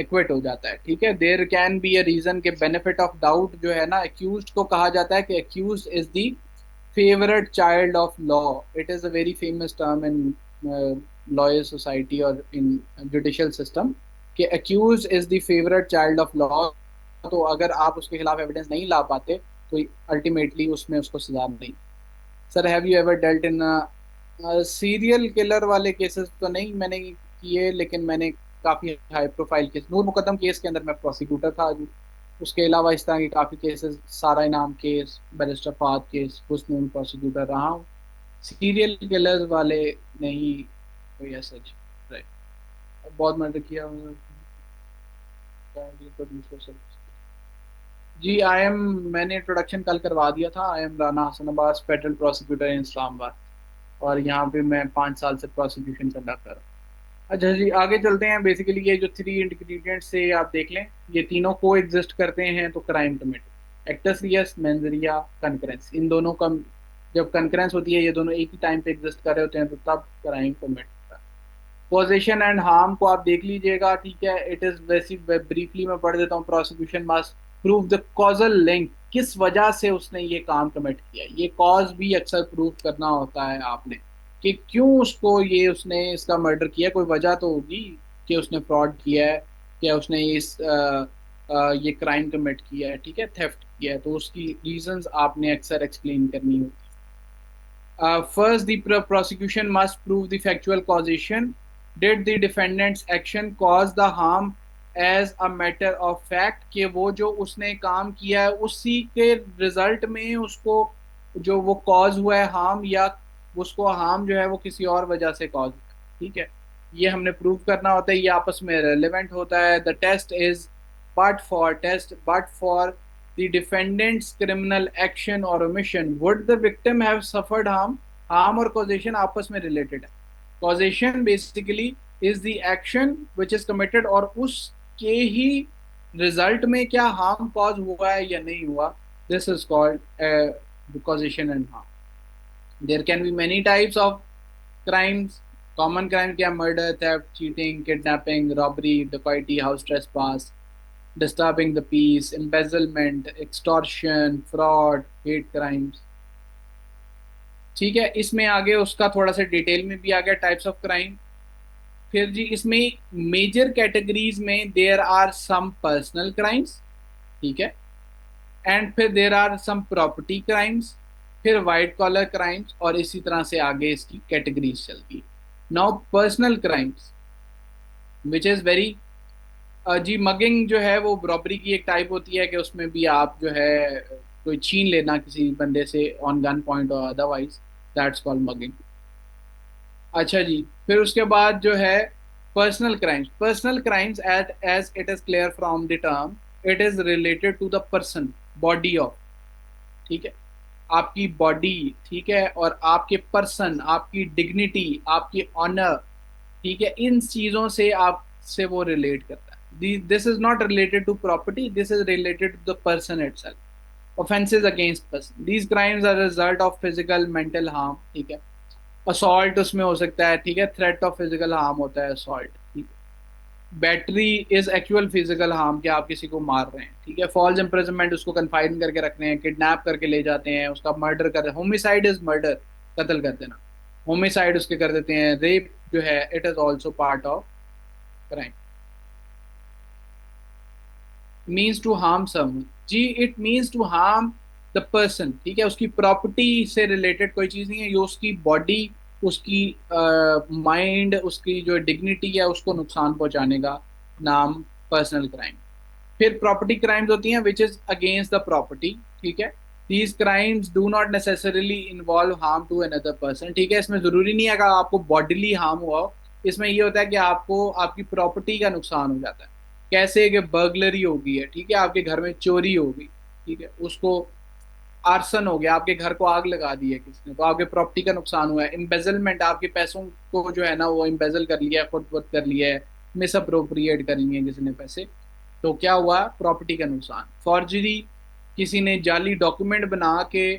एक्विट हो जाता है। ठीक है, there can be a reason के बेनिफिट ऑफ डाउट जो है ना, अक्यूज्ड को कहा जाता है कि accused is the favorite child of law. It is a very famous term in lawyer society or in judicial system कि accused is the favorite child of law. तो अगर आप उसके खिलाफ एविडेंस नहीं ला पाते तो अल्टीमेटली उसमें उसको सजा नहीं. Sir have you ever dealt in serial killer वाले केसेस तो नहीं मैंने किए, लेकिन मैंने काफ़ी हाई प्रोफाइल केस, नूर मुकदम केस के अंदर मैं प्रोसिक्यूटर था. उसके अलावा इस तरह के काफ़ी केसेस, सारा इनाम केस, बैरिस्टर फाद केस, उसमें मैं प्रोसिक्यूटर रहा हूँ. सीरियल किलर्स वाले नहीं कोई ऐसा. राइट. बहुत मर्डर किया जी. मैंने इंट्रोडक्शन कल करवा दिया था. I am Rana Hasan Abbas, federal prosecutor in Islamabad, और यहाँ पे मैं 5 साल से प्रोसिक्यूशन कंडक्ट कर रहा हूँ. अच्छा जी, आगे चलते हैं. बेसिकली ये जो 3 इंग्रेडिएंट्स से आप देख लें, ये तीनों को एग्जिस्ट करते हैं तो crime commit. Actus reus, mens rea, concurrence, इन दोनों का जब कंकरेंस होती है, ये दोनों एक ही टाइम पे एग्जिस्ट कर रहे होते हैं तो तब क्राइम कमिट होता है. कॉजेशन एंड हार्म को आप देख लीजिएगा. ठीक है, इट इज वैसी ब्रीफली मैं पढ़ देता हूँ. Prosecution must prove the causal link, किस वजह से उसने ये काम कमिट किया. ये कॉज भी अक्सर प्रूव करना होता है आपने कि क्यों उसको ये उसने इसका मर्डर किया. कोई वजह तो होगी कि उसने फ्रॉड किया है, क्या उसने ये क्राइम कमिट किया है. ठीक है, थेफ्ट किया है, तो उसकी रीजंस आपने अक्सर एक्सप्लेन करनी होती है. First, the prosecution must prove the factual causation. Did the defendant's action cause the harm as a matter of fact, कि वो जो उसने काम किया है उसी के रिजल्ट में उसको जो वो कॉज हुआ है हार्म, या उसको हार्म जो है वो किसी और वजह से कॉज हुआ है. ठीक है, ये हमने प्रूव करना होता है. ये आपस में रेलेवेंट होता है. The test is but for the defendant's criminal action और omission would the victim have suffered harm. Harm और कॉजेशन आपस में रिलेटेड है. Causation basically is the action which is committed, और उसके ही रिजल्ट में क्या हार्म कॉज हुआ है या नहीं हुआ. This is called causation and harm. There can be many types of crimes. Common crime क्या, murder, theft, cheating, kidnapping, robbery, dacoity, house trespass, disturbing the peace, embezzlement, extortion, fraud, hate crimes. ठीक है, इसमें आगे उसका थोड़ा सा detail में भी आ गया टाइप्स ऑफ क्राइम. फिर जी इसमें मेजर कैटेगरीज में there are some personal crimes. ठीक है, एंड फिर there are some property crimes, फिर वाइट कॉलर क्राइम्स, और इसी तरह से आगे इसकी कैटेगरीज चलती है. Now personal crimes which is very जी, मगिंग जो है वो रॉबरी की एक टाइप होती है कि उसमें भी आप जो है कोई छीन लेना किसी बंदे से ऑन गन पॉइंट और अदरवाइज, दैट्स कॉल्ड मगिंग. अच्छा जी, फिर उसके बाद जो है personal crimes as it is clear from the term, it is related to the person, body of. ठीक है, आपकी बॉडी. ठीक है, और आपके पर्सन, आपकी डिग्निटी, आपकी ऑनर. ठीक है, इन चीज़ों से आपसे वो रिलेट करता है. This is not related to property, this is related to the person itself. Offences against person, these crimes are result of physical mental harm. ठीक है, असॉल्ट उसमें हो सकता है. ठीक है, थ्रेट ऑफ फिजिकल हार्म होता है असॉल्ट. ठीक है, battery is actual physical harm, कि आप किसी को मार रहे हैं. ठीक है, फॉल्स इम्प्रिजनमेंट, उसको कन्फाइन करके रख रहे हैं, किडनैप करके ले जाते हैं, उसका मर्डर कर रहे हैं. होमिसाइड इज मर्डर, कत्ल कर देना. होमिसाइड उसके कर देते हैं. रेप जो है it is also part of crime. Means to harm some जी, it means to harm the person. ठीक है, उसकी प्रॉपर्टी से रिलेटेड कोई चीज़ नहीं है, ये उसकी बॉडी, उसकी माइंड, उसकी जो डिग्निटी है उसको नुकसान पहुंचाने का नाम पर्सनल क्राइम. फिर प्रॉपर्टी क्राइम्स होती हैं which is against the property. ठीक है, these crimes do not necessarily involve harm to another person. ठीक है, इसमें ज़रूरी नहीं है कि आपको बॉडीली हार्म हुआ हो. इसमें ये होता है कि आपको आपकी प्रॉपर्टी का नुकसान हो जाता है. कैसे कि बर्गलरी हो गई है. ठीक है, आपके घर में चोरी हो गई. ठीक है, उसको आर्सन हो गया, आपके घर को आग लगा दी है किसने, तो आपके प्रॉपर्टी का नुकसान हुआ है. एम्बेजलमेंट, आपके पैसों को जो है ना वो एम्बेजल कर लिया है, खुद बुद कर लिया है, मिस अप्रोप्रिएट कर लिए हैं किसी ने पैसे, तो क्या हुआ, प्रॉपर्टी का नुकसान. फॉर्जरी, किसी ने जाली डॉक्यूमेंट बना के,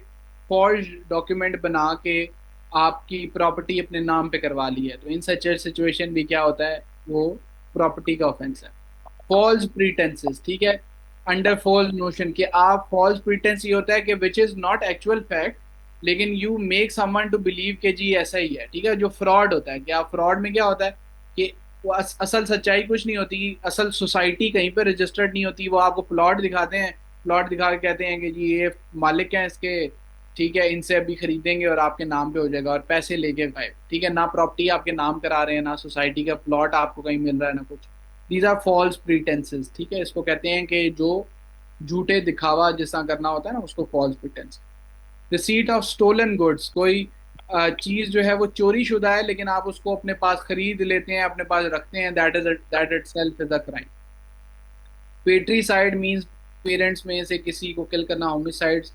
फॉर्ज डॉक्यूमेंट बना के आपकी प्रॉपर्टी अपने नाम पे करवा ली है, तो इन सच सिचुएशन भी क्या होता है, वो प्रॉपर्टी का ऑफेंस है. फॉल्स प्रीटेंसेस. ठीक है, अंडर फॉल्स नोशन कि आप फॉल्स प्रीटेंस ये होता है कि which is not actual fact, लेकिन you make someone to believe कि जी ऐसा ही है, ठीक है। जो फ्रॉड होता है, क्या फ्रॉड में क्या होता है कि वो असल सच्चाई कुछ नहीं होती, असल सोसाइटी कहीं पे रजिस्टर्ड नहीं होती, वो आपको प्लॉट दिखाते हैं, प्लॉट दिखा के कहते हैं कि जी ये मालिक हैं इसके, ठीक है, इनसे अभी खरीदेंगे और आपके नाम पे हो जाएगा, और पैसे लेके गायब, ठीक है। ना प्रॉपर्टी आपके नाम करा रहे हैं, ना सोसाइटी का प्लॉट आपको कहीं मिल रहा है, ना कुछ। दीज आर फॉल्स प्रीटेंसेस, ठीक है। इसको कहते हैं कि जो झूठे दिखावा जिस तरह करना होता है ना, उसको false pretence. Receipt of stolen goods, कोई चीज जो है वो चोरी शुदा है लेकिन आप उसको अपने पास खरीद लेते हैं, अपने पास रखते हैं, that itself is a crime. Patricide means parents में से किसी को किल करना। होमिसाइड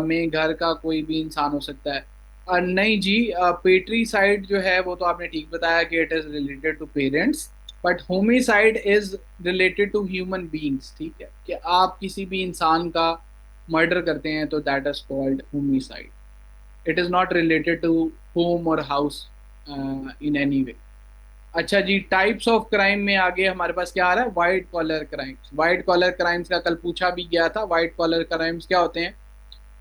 में घर का कोई भी इंसान हो सकता है। नहीं जी, पेट्रीसाइड जो है वो तो आपने ठीक बताया कि it is related to parents, but homicide is related to human beings, ठीक है। कि आप किसी भी इंसान का मर्डर करते हैं तो that is called homicide. It is not related to home और हाउस इन एनी वे। अच्छा जी, टाइप्स ऑफ क्राइम में आगे हमारे पास क्या आ रहा है, white collar crimes. White collar crimes का कल पूछा भी गया था। वाइट कॉलर क्राइम्स क्या होते हैं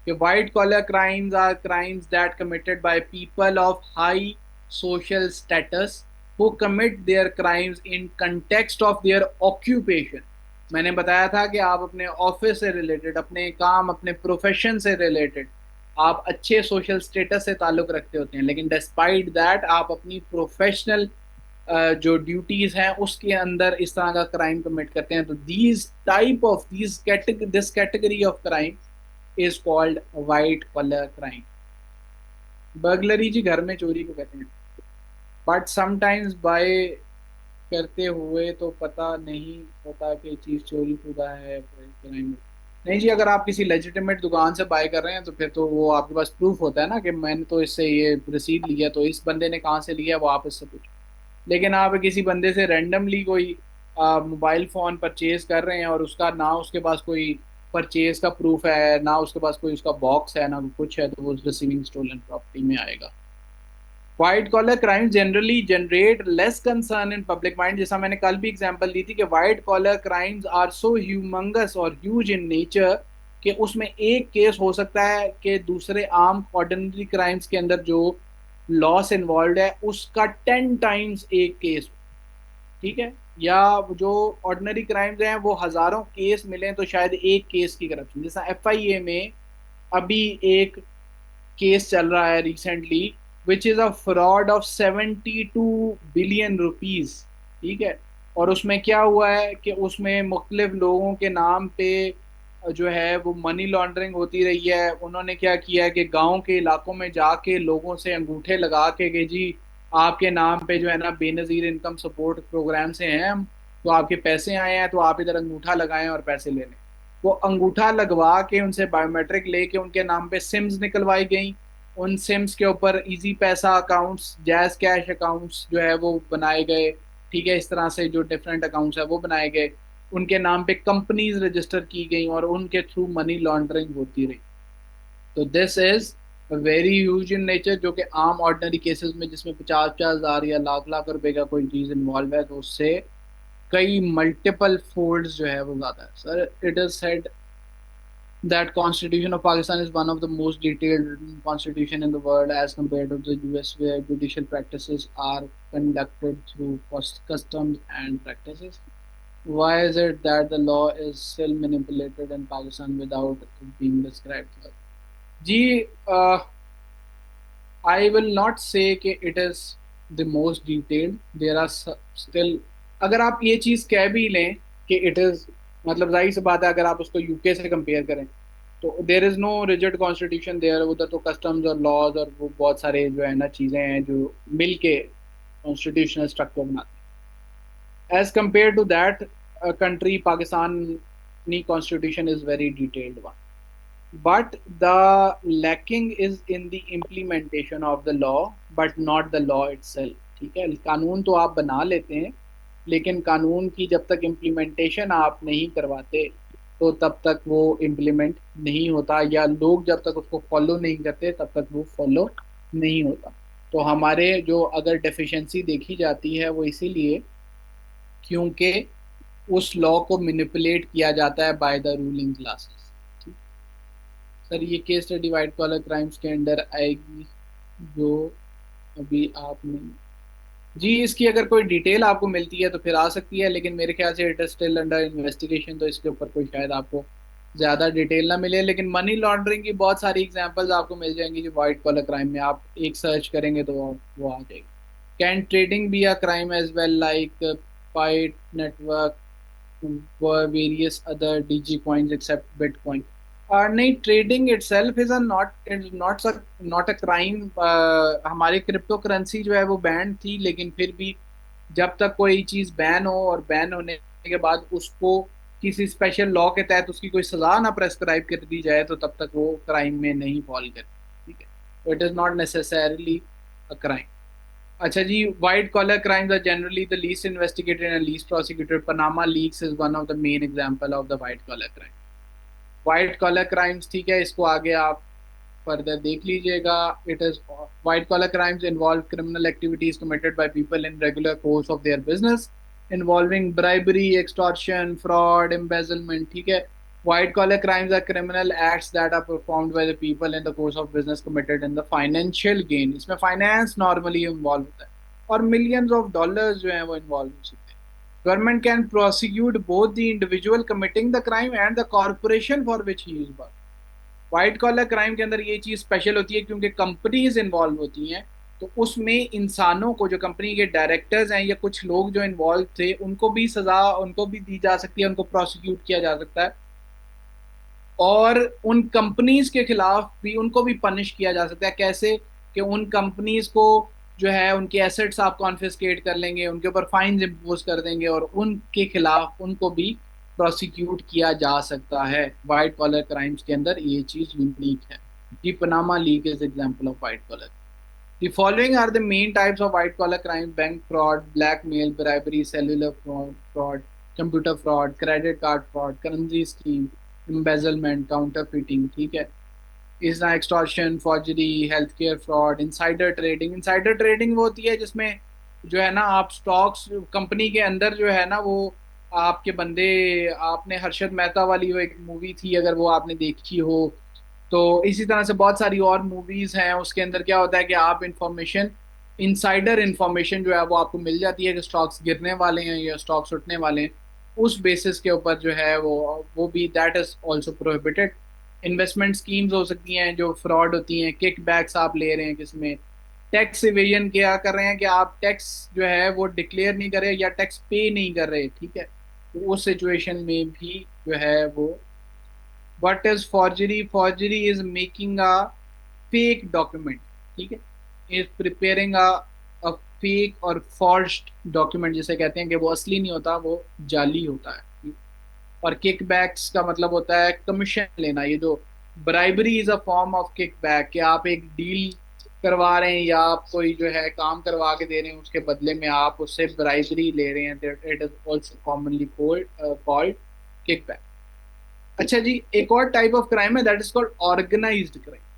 कि white collar crimes are crimes that committed by people of high social status who commit their crimes in context of their occupation. मैंने बताया था कि आप अपने ऑफिस से रिलेटेड, अपने काम, अपने प्रोफेशन से रिलेटेड आप अच्छे सोशल स्टेटस से ताल्लुक रखते होते हैं, लेकिन डिस्पाइट दैट आप अपनी प्रोफेशनल जो ड्यूटीज हैं उसके अंदर इस तरह का क्राइम कमिट करते हैं। तो this category of crime is called white collar crime. Burglary जी घर में चोरी को कहते हैं, बट समटाइम्स बाय करते हुए तो पता नहीं होता कि चीज चोरी शुदा है क्राइम। नहीं जी, अगर आप किसी लेजिटिमेट दुकान से बाय कर रहे हैं तो फिर तो वो आपके पास प्रूफ होता है ना कि मैंने तो इससे ये रसीद लिया, तो इस बंदे ने कहाँ से लिया वो आप इससे पूछो। लेकिन आप किसी बंदे से रैंडमली कोई मोबाइल फ़ोन परचेज कर रहे हैं और उसका ना उसके पास कोई परचेज का प्रूफ है, ना उसके पास कोई उसका बॉक्स है, ना कुछ है, तो वो रिसीविंग स्टोलन प्रॉपर्टी में आएगा। White collar crime generally generate less concern in public mind. जैसा मैंने कल भी एग्जांपल दी थी कि white collar crimes are so humongous और ह्यूज इन नेचर कि उसमें एक केस हो सकता है कि दूसरे आम ऑर्डिनरी क्राइम्स के अंदर जो लॉस इन्वॉल्व है उसका 10 टाइम्स एक केस, ठीक है। या जो ऑर्डिनरी क्राइम्स हैं वो हजारों केस मिले तो शायद एक केस की करप्शन। जैसा एफआईए में अभी एक केस चल रहा है recently, which is a fraud of 72 billion rupees, ठीक है। और उसमें क्या हुआ है कि उसमें मुख्तलिफ लोगों के नाम पे जो है वो मनी लॉन्ड्रिंग होती रही है। उन्होंने क्या किया है कि गांव के इलाकों में जाके लोगों से अंगूठे लगा के कि जी आपके नाम पे जो है ना बेनज़ीर इनकम सपोर्ट प्रोग्राम से हैं हम, तो आपके पैसे आए हैं तो आप इधर अंगूठा लगाएं और पैसे ले लें। वो अंगूठा लगवा के उनसे बायोमेट्रिक लेके उनके नाम पे सिम्स निकलवाई गई। उन सिम्स के ऊपर इजी पैसा अकाउंट्स, जैज कैश अकाउंट्स जो है वो बनाए गए, ठीक है। इस तरह से जो डिफरेंट अकाउंट्स है वो बनाए गए, उनके नाम पे कंपनीज रजिस्टर की गई और उनके थ्रू मनी लॉन्ड्रिंग होती रही। तो this is very huge in nature, जो कि आम ऑर्डिनरी केसेस में जिसमें 50-50 हज़ार या लाख लाख रुपए का कोई चीज इन्वॉल्व है तो उससे कई मल्टीपल फोल्ड्स जो है वो ज्यादा है। Sir it is said that Constitution of Pakistan is one of the most detailed written constitution in the world as compared to the US, where judicial practices are conducted through customs and practices. Why is it that the law is still manipulated in Pakistan without being described here? जी, I will not say कि it is the most detailed. There are still, अगर आप ये चीज़ कह भी लें कि it is, मतलब जाहिर सी बात है अगर आप उसको यूके से कंपेयर करें तो there is no rigid constitution there. उधर तो कस्टम्स और लॉज और वो बहुत सारे जो है ना चीज़ें हैं जो मिल के कॉन्स्टिट्यूशनल स्ट्रक्चर बनाते हैं। As compared to that country Pakistani constitution is very detailed one, but the lacking is in the implementation of the law but not the law itself, ठीक है। कानून तो आप बना लेते हैं लेकिन कानून की जब तक इम्प्लीमेंटेशन आप नहीं करवाते तो तब तक वो इम्प्लीमेंट नहीं होता, या लोग जब तक उसको फॉलो नहीं करते तब तक वो फॉलो नहीं होता। तो हमारे जो अगर डेफिशिएंसी देखी जाती है वो इसीलिए क्योंकि उस लॉ को मैनिपुलेट किया जाता है by the ruling classes. Sir ये case study white collar crimes के अंडर आएगी जो अभी आपने, जी इसकी अगर कोई डिटेल आपको मिलती है तो फिर आ सकती है, लेकिन मेरे ख्याल से it is still under investigation, तो इसके ऊपर कोई शायद आपको ज़्यादा डिटेल ना मिले। लेकिन मनी लॉन्ड्रिंग की बहुत सारी एग्जांपल्स आपको मिल जाएंगी जो वाइट कॉलर क्राइम में आप एक सर्च करेंगे तो वो आ जाएगी। Can trading be a crime as well like Pi network various other digi coins except bitcoin? नहीं, trading itself is not a crime. हमारी क्रिप्टो करेंसी जो है वो बैन थी, लेकिन फिर भी जब तक कोई चीज़ बैन हो और बैन होने के बाद उसको किसी स्पेशल लॉ के तहत उसकी कोई सजा ना प्रेस्क्राइब कर दी जाए तो तब तक वो क्राइम में नहीं फॉल करती। ठीक है, तो it is not necessarily a crime. अच्छा जी, white collar crimes are generally the least investigated and least prosecuted. Panama leaks is one of the main example of the white collar crime. White collar crimes, ठीक है, इसको आगे आप further देख लीजिएगा। It is white collar crimes involve criminal activities committed by people in regular course of their business involving bribery, extortion, fraud, embezzlement. ठीक है, white collar crimes are criminal acts that are performed by the people in the course of business committed in the financial gain। इसमें finance normally involve होता है और millions of dollars जो हैं वो involve हो सकते हैं। Government can prosecute both the individual committing the crime and the corporation for which he is work. White collar crime के अंदर ये चीज़ स्पेशल होती है क्योंकि कंपनीज इन्वॉल्व होती हैं, तो उसमें इंसानों को, जो कंपनी के डायरेक्टर्स हैं या कुछ लोग जो इन्वॉल्व थे, उनको भी सजा उनको भी दी जा सकती है, उनको प्रोसिक्यूट किया जा सकता है और उन कंपनीज के खिलाफ भी उनको भी पनिश किया जा सकता है। कैसे? कि उन कंपनीज को जो है उनके एसेट्स आप कॉन्फिस्केट कर लेंगे, उनके ऊपर फाइन्स इम्पोज कर देंगे और उनके खिलाफ उनको भी प्रोसिक्यूट किया जा सकता है। वाइट कॉलर क्राइम्स के अंदर ये चीज यूनिक है। The Panama leak is example of white collar. The following are the main types of white collar crime: bank fraud, blackmail, bribery, cellular fraud, computer fraud, credit card fraud, currency scheme, embezzlement, counterfeiting। ठीक है, इस तरह extortion, forgery, health care fraud, insider trading. Insider trading वो होती है जिसमें जो है ना आप स्टॉक्स कंपनी के अंदर जो है ना वो आपके बंदे, आपने हर्षद मेहता वाली वो एक मूवी थी अगर वो आपने देखी हो, तो इसी तरह से बहुत सारी और मूवीज हैं, उसके अंदर क्या होता है कि आप इंफॉर्मेशन, इनसाइडर इंफॉर्मेशन जो है वो आपको मिल जाती है कि स्टॉक्स गिरने वाले हैं या स्टॉक्स उठने वाले हैं। उस बेसिस के ऊपर जो है वो भी that is also prohibited. Investment schemes हो सकती हैं जो फ्रॉड होती हैं, किक बैक्स आप ले रहे हैं किसमें। टैक्स इवेजन क्या कर रहे हैं कि आप टैक्स जो है वो डिक्लेयर नहीं कर रहे या टैक्स पे नहीं कर रहे। ठीक है, तो उस सिचुएशन में भी जो है वो। What is forgery? Forgery is making a fake document. ठीक है, इज प्रिपेयरिंग अ फेक और फॉर्ज्ड डॉक्यूमेंट, जिसे कहते हैं कि वो असली नहीं होता, वो जाली होता है। और किकबैक्स का मतलब होता है कमीशन लेना। ये जो bribery is a form of kickback, कि आप एक डील करवा रहे हैं या आप कोई जो है काम करवा के दे रहे हैं, उसके बदले में आप उससे ब्राइबरी ले रहे हैं। It is also commonly called kickback. अच्छा जी, एक और टाइप ऑफ क्राइम है that is called organised crime.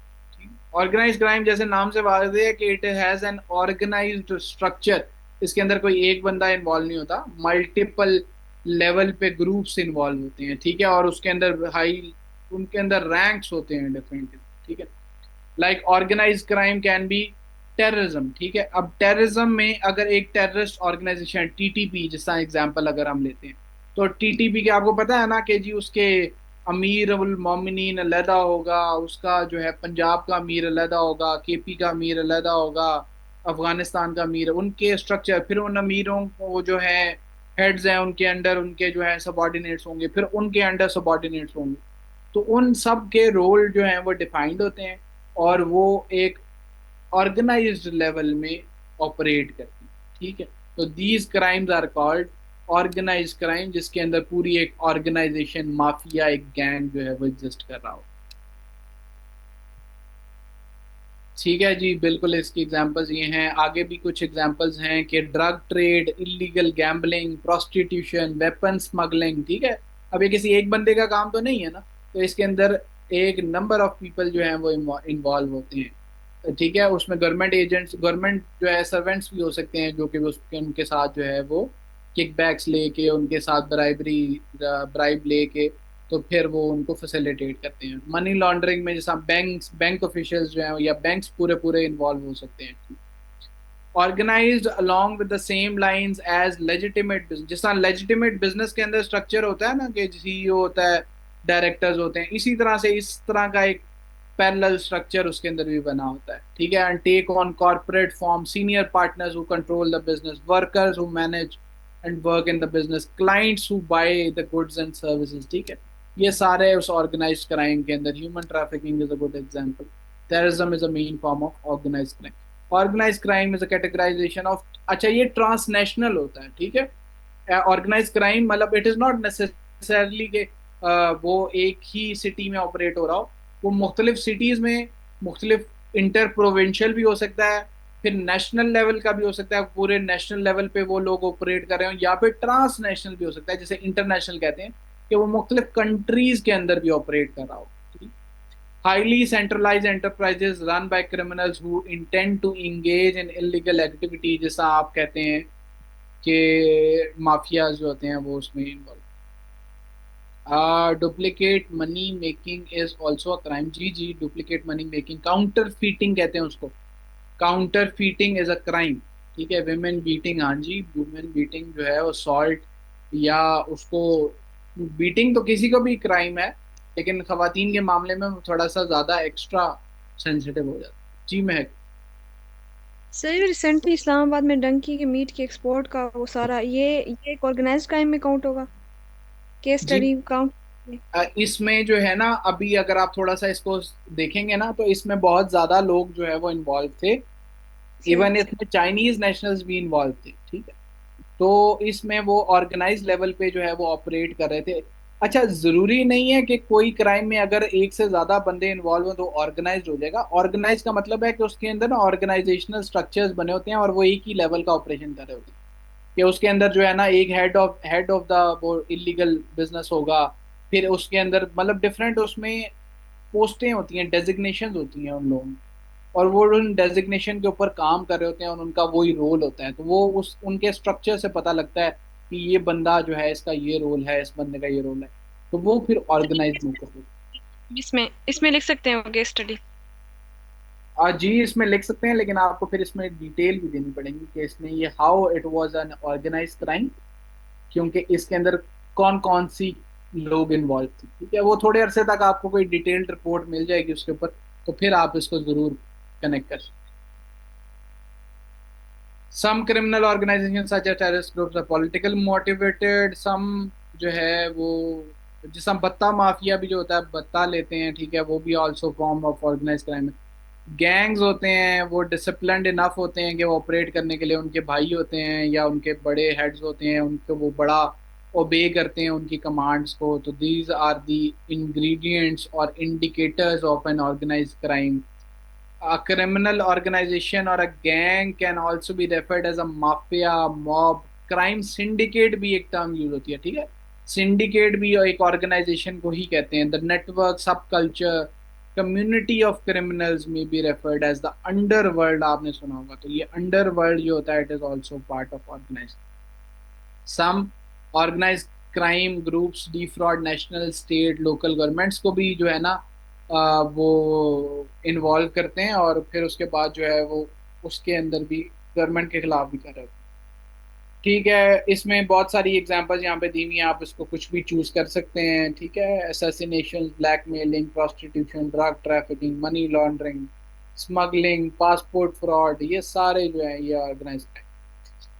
Organised crime जैसे नाम से वाज़ेह है कि it has an organised structure. इसके अंदर कोई एक बंदा इन्वॉल्व नहीं होता, मल्टीपल लेवल पे ग्रुप्स इन्वॉल्व होते हैं। ठीक है, और उसके अंदर उनके अंदर रैंक्स होते हैं डिफरेंट। ठीक है, like organise crime can be terrorism. ठीक है, अब टेररिज्म में अगर एक टेररिस्ट ऑर्गेनाइजेशन टीटीपी जिसका एग्जांपल अगर हम लेते हैं, तो टीटीपी के आपको पता है ना कि जी उसके अमीर उल मोमिनीन अलहदा होगा, उसका जो है पंजाब का अमीर अलहदा होगा, केपी का अमीर अलहदा होगा, अफगानिस्तान का अमीर, उनके स्ट्रक्चर, फिर उन अमीरों को जो है हेड्स हैं उनके अंडर उनके जो है सबॉर्डिनेट्स होंगे, फिर उनके अंडर सबॉर्डिनेट्स होंगे। तो उन सब के रोल जो हैं वो डिफाइंड होते हैं और वो एक ऑर्गेनाइज्ड लेवल में ऑपरेट करती है। ठीक है, तो these crimes are called organised crime, जिसके अंदर पूरी एक ऑर्गेनाइजेशन, माफिया, एक गैंग जो है वो एग्जिस्ट कर रहा हो। ठीक है जी, बिल्कुल इसकी एग्जांपल्स ये हैं। आगे भी कुछ एग्जांपल्स हैं कि drug trade, illegal gambling, prostitution, weapon smuggling. ठीक है, अब ये किसी एक बंदे का काम तो नहीं है ना, तो इसके अंदर एक नंबर ऑफ पीपल जो हैं वो इन्वॉल्व होते हैं। ठीक है, उसमें गवर्नमेंट एजेंट्स, गवर्नमेंट जो है सर्वेंट्स भी हो सकते हैं जो कि उसके उनके साथ जो है वो किकबैक्स लेके, उनके साथ ब्राइब लेके, तो फिर वो उनको फैसिलिटेट करते हैं। मनी लॉन्ड्रिंग में जैसा बैंक ऑफिशियल्स जो हैं या बैंक्स पूरे पूरे इन्वॉल्व हो सकते हैं। Organised along with the same lines as legitimate business, जिस तरह लेजिटिमेट बिजनेस के अंदर स्ट्रक्चर होता है ना कि सीईओ होता है, डायरेक्टर्स होते हैं, इसी तरह से इस तरह का एक पैरेलल स्ट्रक्चर उसके अंदर भी बना होता है, ठीक है। And take on corporate form, senior partners who control the business, workers who manage and work in the business, clients who buy the goods and services, ठीक है। ये सारे उस ऑर्गेनाइज्ड क्राइम के अंदर, human trafficking is a good example, terrorism is a main form of organised crime. Organise crime is a categorisation of, अच्छा ये transnational होता है, ठीक है। ऑर्गेनाइज क्राइम मतलब इट इज नॉट नेसेसरली कि वो एक ही सिटी में ऑपरेट हो रहा हो, वो मुख्तलिफ सिटीज में मुख्तलिफ इंटर प्रोविंशियल भी हो सकता है, फिर नेशनल लेवल का भी हो सकता है, पूरे नेशनल लेवल पे वो लोग ऑपरेट कर रहे हो, या फिर ट्रांसनेशनल भी हो सकता है, जैसे इंटरनेशनल कहते हैं कि वो मुख्तलिफ कंट्रीज के अंदर भी ऑपरेट कर रहा हो। Highly centralized enterprises run by criminals who intend to engage in illegal activity, जैसा आप कहते हैं कि माफियाज जो होते हैं वो उसमें involve. Duplicate money making is also a crime, जी जी, duplicate money making, counterfeiting कहते हैं उसको, counterfeiting is a crime, ठीक है। विमेन बीटिंग, हाँ जी, वुमेन बीटिंग जो है वो सॉल्ट या उसको, बीटिंग तो किसी को भी क्राइम है, लेकिन खवातीन के मामले में वो थोड़ा सा ज्यादा एक्स्ट्रा सेंसिटिव हो जाता है। जी महक। सर रिसेंटली इस्लामाबाद में डंकी के मीट के एक्सपोर्ट का वो सारा, ये एक ऑर्गेनाइज्ड क्राइम में काउंट होगा? केस जी स्टडी काउंट? इसमें जो है ना, अभी अगर आप थोड़ा सा इसको देखेंगे ना, तो इसमें बहुत ज्यादा लोग जो है वो इन्वॉल्व थे, अच्छा। इवन इसमें चाइनीज नेशनल्स भी इन्वॉल्व थे, ठीक है। तो इसमें वो ऑर्गेनाइज लेवल पे जो है वो ऑपरेट कर रहे थे। अच्छा, जरूरी नहीं है कि कोई क्राइम में अगर एक से ज्यादा बंदे इन्वॉल्व हो तो ऑर्गेनाइज हो जाएगा। ऑर्गेनाइज का मतलब है कि उसके अंदर ना ऑर्गेनाइजेशनल स्ट्रक्चर्स बने होते हैं और वो एक ही लेवल का ऑपरेशन कर रहे होते हैं, कि उसके अंदर जो है ना एक हेड ऑफ द वो इलीगल बिजनेस होगा, फिर उसके अंदर मतलब डिफरेंट उसमें पोस्टें होती हैं, डेजिग्नेशन होती हैं उन लोगों की, और वो उन डेजिग्नेशन के ऊपर काम कर रहे होते हैं और उनका वही रोल होता है। तो वो उस उनके स्ट्रक्चर से पता लगता है कि ये बंदा जो है इसका ये रोल है, इस बंदे का ये रोल है, तो वो फिर ऑर्गेनाइज नहीं करते। इसमें इसमें लिख सकते हैं केस स्टडी? आज जी इसमें लिख सकते हैं, लेकिन आपको फिर इसमें डिटेल भी देनी पड़ेगी कि इसमें ये how it was an organise crime, क्योंकि इसके अंदर कौन कौन सी लोग इन्वॉल्व थे, ठीक है। वो थोड़े अरसे तक आपको कोई डिटेल्ड रिपोर्ट मिल जाएगी उसके ऊपर, तो फिर आप इसको जरूर कनेक्ट कर सकते हैं। Some criminal organizations such as terrorist groups are political motivated, some जो है वो, जिस हम बत्ता माफिया भी जो होता है, बत्ता लेते हैं, ठीक है, वो भी also form of organise crime है। गैंग्स होते हैं वो डिसिप्लिन्ड इनफ होते हैं कि वो ऑपरेट करने के लिए उनके भाई होते हैं या उनके बड़े हेड्स होते हैं, उनको वो बड़ा ओबे करते हैं उनकी कमांड्स को। तो दीज आर द इंग्रेडिएंट्स और indicators of an organise crime. A criminal organization or a gang can also be referred as a mafia, mob, crime syndicate भी एक टर्म यूज होती है, ठीक है। सिंडिकेट भी एक ऑर्गेनाइजेशन को ही कहते हैं। The network, subculture, community of criminals में be referred as the underworld, आपने सुना होगा। तो ये अंडरवर्ल्ड जो होता है it is also part of organise. Some organise crime groups defraud national, state, local governments को भी जो है ना वो इन्वॉल्व करते हैं, और फिर उसके बाद जो है वो उसके अंदर भी गवर्नमेंट के खिलाफ भी कर रहे होते हैं, ठीक है। इसमें बहुत सारी एग्जांपल्स यहाँ पे दी हुई हैं, आप इसको कुछ भी चूज कर सकते हैं, ठीक है। Assassination, blackmailing, prostitution, drug trafficking, money laundering, smuggling, passport fraud, ये सारे जो है ये organise.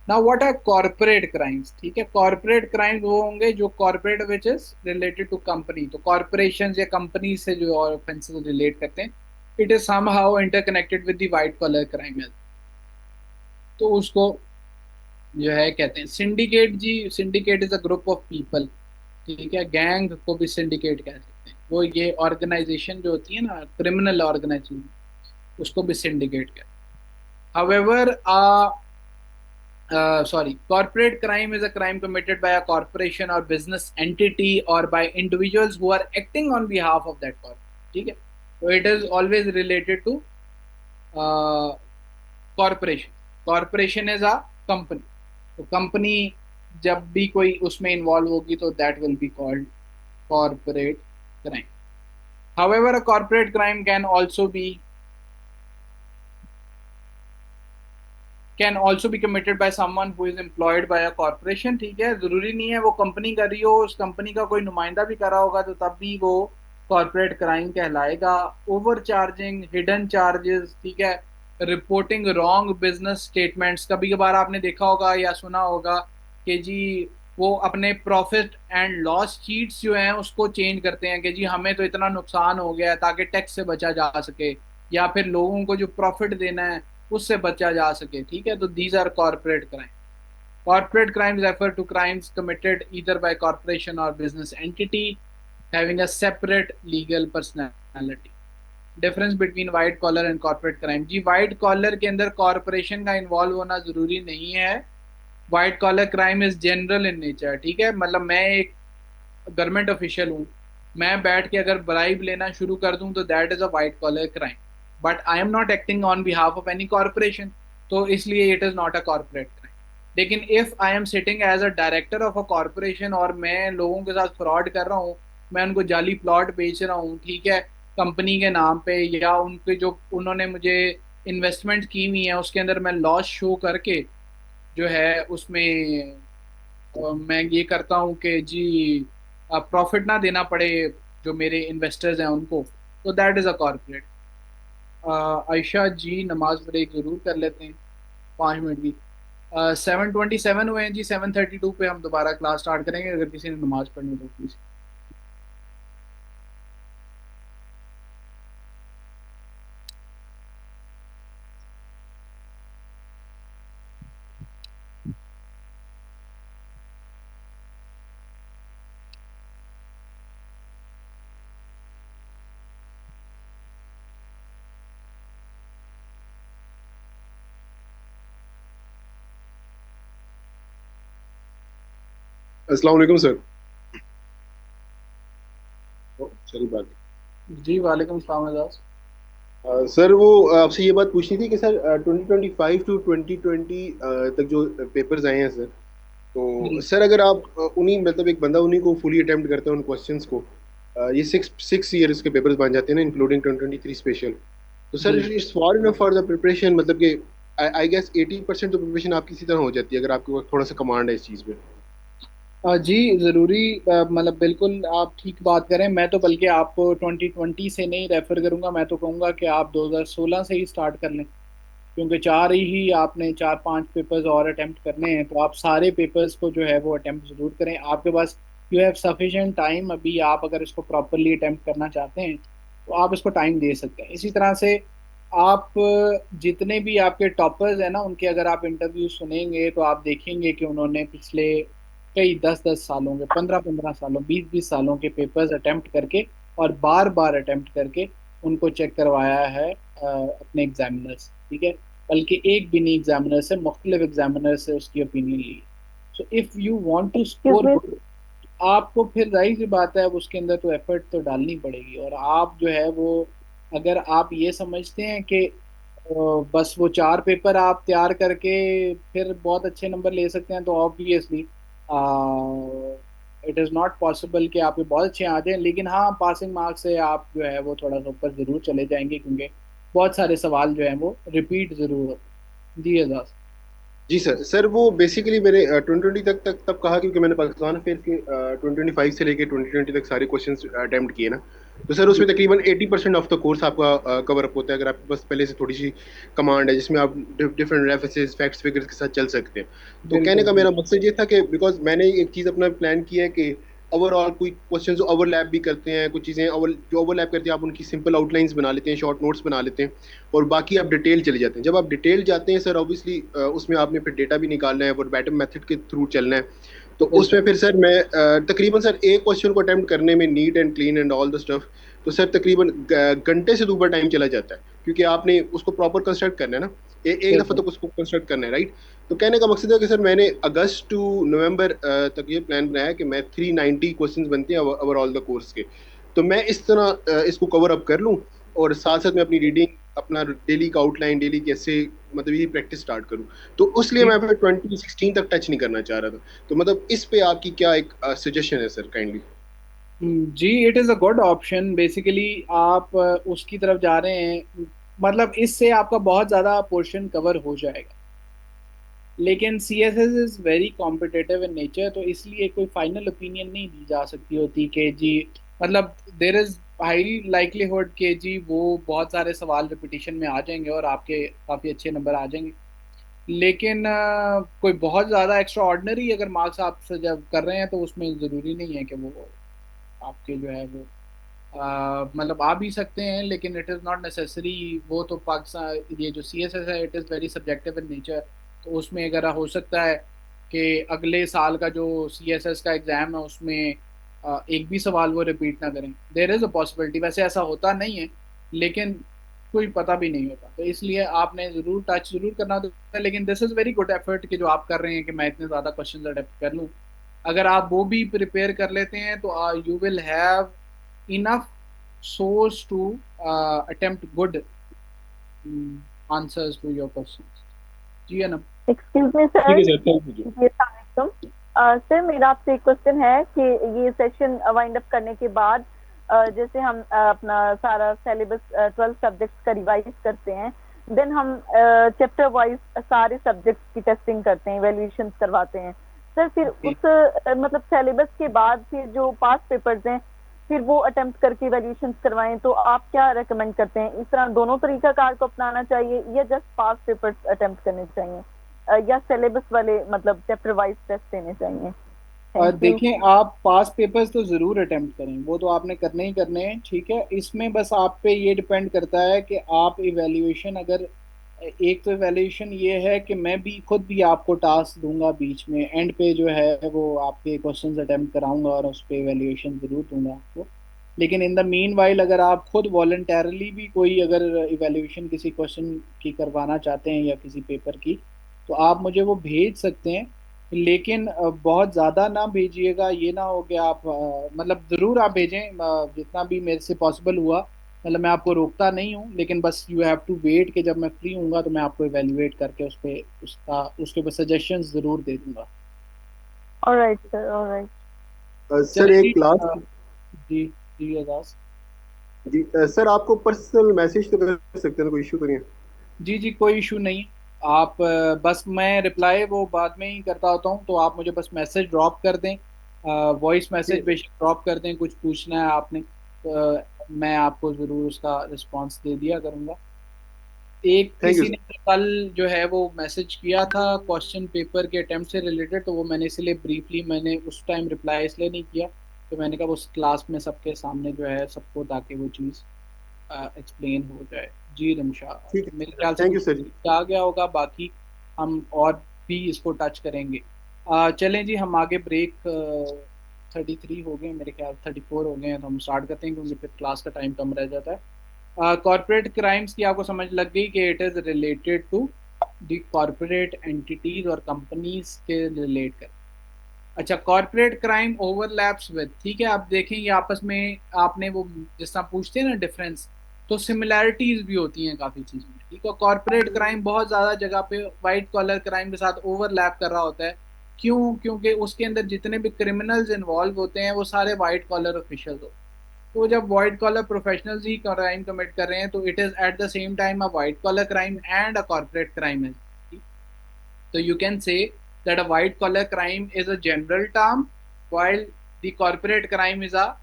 Now what are corporate crimes, ठीक है। कॉर्पोरेट क्राइम्स वो होंगे जो corporate which is related to company, तो कॉर्पोरेशन या कंपनी से जो ऑफेंसेस रिलेट करते हैं, it is somehow interconnected with the white collar crime, तो उसको जो है कहते हैं सिंडिकेट। जी syndicate is a group of people, ठीक है। गैंग को भी सिंडिकेट कह सकते हैं, वो ये ऑर्गेनाइजेशन जो होती है ना क्रिमिनल ऑर्गेनाइजेशन, उसको भी सिंडिकेट कहते हैं। However corporate crime is a crime committed by a corporation or business entity or by individuals who are acting on behalf of that corporation, ठीक है। तो it is always related to corporation. Corporation is a company, तो company जब भी कोई उसमें involve होगी तो that will be called corporate crime. However, a corporate crime can also be committed by someone who is employed by a corporation. ठीक है, जरूरी नहीं है वो कंपनी कर रही हो, उस कंपनी का कोई नुमाइंदा भी कर रहा होगा तो तब भी वो कॉर्पोरेट क्राइम कहलाएगा। ओवर चार्जिंग, हिडन चार्जेस, ठीक है, रिपोर्टिंग रॉन्ग बिजनेस स्टेटमेंट्स। कभी कभार आपने देखा होगा या सुना होगा कि जी वो अपने प्रॉफिट एंड लॉस शीट्स जो हैं उसको चेंज करते हैं कि जी हमें तो इतना नुकसान हो गया है ताकि टैक्स से बचा जा सके, या फिर लोगों को जो प्रॉफिट देना है उससे बचा जा सके। ठीक है, तो these are corporate crime. Corporate crimes refer to crimes committed either by corporation और business entity having a separate legal personality. Difference between white collar and corporate crime. जी वाइट कॉलर के अंदर कॉर्पोरेशन का इन्वॉल्व होना जरूरी नहीं है। White collar crime is general in nature. ठीक है, मतलब मैं एक गवर्नमेंट ऑफिशियल हूँ, मैं बैठ के अगर ब्राइब लेना शुरू कर दूं तो that is a white collar crime, but I am not acting on behalf of any corporation, तो इसलिए it is not a corporate crime. लेकिन if I am sitting as a director of a corporation और मैं लोगों के साथ fraud कर रहा हूँ, मैं उनको जाली प्लॉट बेच रहा हूँ, ठीक है, कंपनी के नाम पे, या उनके जो उन्होंने मुझे इन्वेस्टमेंट की हुई है उसके अंदर मैं लॉस शो करके जो है उसमें मैं ये करता हूँ कि जी प्रॉफिट ना देना पड़े जो मेरे इन्वेस्टर्स हैं उनको, तो that is a corporate. Ayesha ji नमाज ब्रेक ज़रूर कर लेते हैं 5 मिनट की। 7:27 हुए हैं जी, 7:32 पे हम दोबारा क्लास स्टार्ट करेंगे, अगर किसी ने नमाज पढ़नी तो प्लीज़। अस्सलाम वालेकुम सर। चलिए बात। जी वालेकुम सलाम एजाज। सर वो आपसे ये बात पूछनी थी कि सर 2025 टू 2020 तक जो पेपर्स आए हैं सर, तो जी सर अगर आप उन्हीं मतलब एक बंदा उन्हीं को फुली अटेम्प्ट करता है उन क्वेश्चंस को, ये सिक्स सिक्स ईयर्स के पेपर्स बन जाते हैं ना इंक्लूडिंग 2023 स्पेशल, तो सर जी it's for enough for the preparation, मतलब कि आई गेस 80% तो प्रिपरेशन आपकी इसी तरह हो जाती है अगर आपके पास थोड़ा सा कमांड है इस चीज़ में। जी ज़रूरी, मतलब बिल्कुल आप ठीक बात करें। मैं तो बल्कि आपको 2020 से नहीं रेफ़र करूंगा, मैं तो कहूँगा कि आप 2016 से ही स्टार्ट कर लें, क्योंकि चार ही आपने 4-5 पेपर्स और अटेम्प्ट करने हैं, तो आप सारे पेपर्स को जो है वो अटेम्प्ट ज़रूर करें। आपके पास यू हैव सफिशिएंट टाइम, अभी आप अगर इसको प्रॉपरली अटेम्प्ट करना चाहते हैं तो आप इसको टाइम दे सकते हैं। इसी तरह से आप जितने भी आपके टॉपर्स हैं ना उनके अगर आप इंटरव्यू सुनेंगे तो आप देखेंगे कि उन्होंने पिछले कई 10-10 सालों के, 15-15 सालों, 20-20 सालों के पेपर्स अटेम्प्ट करके और बार बार अटेम्प्ट करके उनको चेक करवाया है अपने एग्जामिनर्स। ठीक है, बल्कि एक भी नहीं एग्जामिनर से, मुख्तलिफ एग्जामिनर से उसकी ओपिनियन ली। So if you want to score good, आपको फिर जाहिर सी बात है अब उसके अंदर तो एफर्ट तो डालनी पड़ेगी। और आप जो है वो, अगर आप ये समझते हैं कि बस वो 4 पेपर आप तैयार करके फिर बहुत अच्छे नंबर ले सकते हैं, तो obviously it is not possible कि आपके बहुत अच्छे आ जाएं। लेकिन हाँ, पासिंग मार्क्स से आप जो है वो थोड़ा सा ऊपर ज़रूर चले जाएंगे, क्योंकि बहुत सारे सवाल जो हैं वो रिपीट ज़रूर होते हैं। जी एजाज। जी सर। सर वो बेसिकली मैंने 2020 तक तब कहा क्योंकि मैंने पाकिस्तान अफेयर के 2025 से लेके 2020 तक सारे क्वेश्चंस अटेम्प्ट किए ना, तो सर जी उसमें तकरीबन 80% ऑफ द कोर्स आपका कवर अप होता है अगर आपके पास पहले से थोड़ी सी कमांड है जिसमें आप डिफरेंट रेफरेंसेस फैक्ट्स फिगर्स के साथ चल सकते हैं। तो कहने बिल्कुल का मेरा बिल्कुल। मकसद ये था कि बिकॉज मैंने एक चीज़ अपना प्लान किया है कि ओवरऑल कोई क्वेश्चन जो ओवरलैप भी करते हैं, कुछ चीज़ें जो ओवरलैप करती हैं आप उनकी सिंपल आउटलाइंस बना लेते हैं, शॉर्ट नोट्स बना लेते हैं, और बाकी आप डिटेल चले जाते हैं। जब आप डिटेल जाते हैं सर ऑब्वियसली उसमें आपने फिर डेटा भी निकालना है और बैटम मेथड के थ्रू चलना है। तो उसमें बिल्कुल फिर सर मैं तकरीबन सर एक क्वेश्चन को अटेम्प्ट करने में neat and clean and all the stuff, तो सर तकरीबन घंटे से ऊपर टाइम चला जाता है क्योंकि आपने उसको प्रॉपर कंस्ट्रक्ट करना है ना, एक दफ़ा बिल्कुल। तक उसको कंस्ट्रक्ट करना है, राइट। तो कहने का मकसद है कि सर मैंने अगस्त टू नवंबर तक ये प्लान बनाया कि मैं 390 क्वेश्चंस बनते हैं ओवरऑल द कोर्स के, तो मैं इस तरह इसको कवर अप कर लूँ और साथ साथ मैं अपनी रीडिंग, अपना डेली का आउटलाइन, डेली कैसे मतलब ये प्रैक्टिस स्टार्ट करूँ। तो उसलिए मैं फिर 2016 तक टच नहीं करना चाह रहा था। तो मतलब इस पे आपकी क्या एक सजेशन है सर, काइंडली। जी, it is a good option. Basically आप उसकी तरफ जा रहे हैं, मतलब इससे आपका बहुत ज़्यादा पोर्शन कवर हो जाएगा। लेकिन C S S is very competitive in nature, तो इसलिए कोई फाइनल ओपिनियन नहीं दी जा सकती होती कि जी, मतलब देर इज़ हाई लाइकलीहुड कि जी वो बहुत सारे सवाल रिपीटिशन में आ जाएंगे और आपके काफ़ी अच्छे नंबर आ जाएंगे। लेकिन कोई बहुत ज़्यादा एक्स्ट्रा ऑर्डिनरी अगर मार्क्स आप जब कर रहे हैं तो उसमें ज़रूरी नहीं है कि वो आपके जो है वो मतलब आ भी सकते हैं, लेकिन इट इज़ नॉट नेसेसरी। वो तो पाकिस्तान ये जो सी एस एस है it is very subjective in nature, तो उसमें अगर हो सकता है कि अगले साल का जो सी एस एस का एग्ज़ाम है उसमें एक भी सवाल वो रिपीट ना करें। देर इज़ अ पॉसिबिलिटी, वैसे ऐसा होता नहीं है लेकिन कोई पता भी नहीं होता, तो इसलिए आपने ज़रूर टच ज़रूर करना होता है। लेकिन this is very good effort कि जो आप कर रहे हैं कि मैं इतने ज़्यादा क्वेश्चन अटेम्प्ट कर लूँ। अगर आप वो भी प्रिपेयर कर लेते हैं तो you will have enough source to attempt good answers to your questions। जी है ना? एक्सक्यूज मी ठीक सर, है सर, थैंक यू जी। जी अस्सलाम सर, मेरा आपसे एक क्वेश्चन है कि ये सेशन वाइंड अप करने के बाद जैसे हम अपना सारा सिलेबस 12 सब्जेक्ट्स का रिवाइज करते हैं, देन हम चैप्टर वाइज सारे सब्जेक्ट्स की टेस्टिंग करते हैं, इवैल्यूएशन करवाते हैं सर। फिर जी। उस मतलब सिलेबस के बाद फिर जो पास पेपर्स हैं फिर वो अटेम्प्ट करके इवैल्यूएशन करवाएं, तो आप क्या रेकमेंड करते हैं? इस तरह दोनों तरीका कार को अपनाना चाहिए या जस्ट पास पेपर्स अटेम्प्ट करने चाहिए, या सिलेबस वाले मतलब चैप्टर वाइज टेस्ट देने चाहिए? Thank you. देखें, आप पास पेपर्स तो ज़रूर अटेम्प्ट करें, वो तो आपने करने ही करने हैं, ठीक है। इसमें बस आप पे ये डिपेंड करता है कि आप इवैल्यूएशन अगर एक तो इवैल्यूएशन ये है कि मैं भी खुद भी आपको टास्क दूंगा बीच में, एंड पे जो है वो आपके क्वेश्चंस अटेम्प्ट कराऊंगा और उस पर इवैल्यूएशन ज़रूर दूंगा आपको। लेकिन इन द मीन वाइल अगर आप खुद वॉलंटरली भी कोई अगर इवैल्यूएशन किसी क्वेश्चन की करवाना चाहते हैं या किसी पेपर की, तो आप मुझे वो भेज सकते हैं। लेकिन बहुत ज़्यादा ना भेजिएगा, ये ना हो कि आप मतलब ज़रूर आप भेजें जितना भी मेरे से पॉसिबल हुआ। मतलब मैं आपको रोकता नहीं हूँ, लेकिन बस यू हैव टू वेट कि जब मैं फ्री हूँगा तो मैं आपको इवेल्युएट करके उस पे उसका उसके ऊपर सजेशंस ज़रूर दे दूंगा। Alright sir, alright. सर चलिए जी। एक लास्ट। जी जी एजाज। जी सर, आपको पर्सनल मैसेज तो कर सकते हैं, कोई इशू तो नहीं है? जी जी, कोई इशू नहीं। आप बस मैं रिप्लाई वो बाद में ही करता होता हूँ, तो आप मुझे बस मैसेज ड्रॉप कर दें, वॉइस ठीक मैसेज है बेशक ड्रॉप कर दें, कुछ पूछना है आपने तो मैं आपको ज़रूर उसका रिस्पांस दे दिया करूँगा। एक थैंक यू किसी सर। ने कल जो है वो मैसेज किया था क्वेश्चन पेपर के अटेम्प्ट से रिलेटेड, तो वो मैंने इसलिए ब्रीफली मैंने उस टाइम रिप्लाई इसलिए नहीं किया, तो मैंने कहा उस क्लास में सबके सामने जो है सबको, ताकि वो चीज़ एक्सप्लेन हो जाए। जी रमशा, ठीक तो मेरे है, ख्याल से थैंक कुछ यू सर जी। आ गया होगा, बाकी हम और भी इसको टच करेंगे। चलें जी, हम आगे ब्रेक 33 हो गए मेरे ख्याल, 34 हो गए हैं, तो हम स्टार्ट करते हैं क्योंकि फिर क्लास का टाइम कम रह जाता है। कॉरपोरेट क्राइम्स की आपको समझ लग गई कि it is related to the corporate entities और कंपनीज के रिलेट कर। अच्छा, कॉरपोरेट क्राइम ओवरलैप्स विद, ठीक है, आप देखेंगे आपस में आपने वो जिस तरह पूछते हैं ना डिफरेंस, तो सिमिलैरिटीज भी होती हैं काफ़ी चीज़ों में, ठीक है। कॉरपोरेट क्राइम बहुत ज़्यादा जगह पे वाइट कॉलर क्राइम के साथ ओवरलैप कर रहा होता है। क्यों? क्योंकि उसके अंदर जितने भी क्रिमिनल्स इन्वॉल्व होते हैं वो सारे वाइट कॉलर ऑफिशियल्स होते हैं। तो जब वाइट कॉलर प्रोफेशनल्स ही क्राइम कमिट कर रहे हैं तो it is at the same time a white collar crime and a corporate crime है। So you can say that a white collar crime is a general term, while the corporate crime is a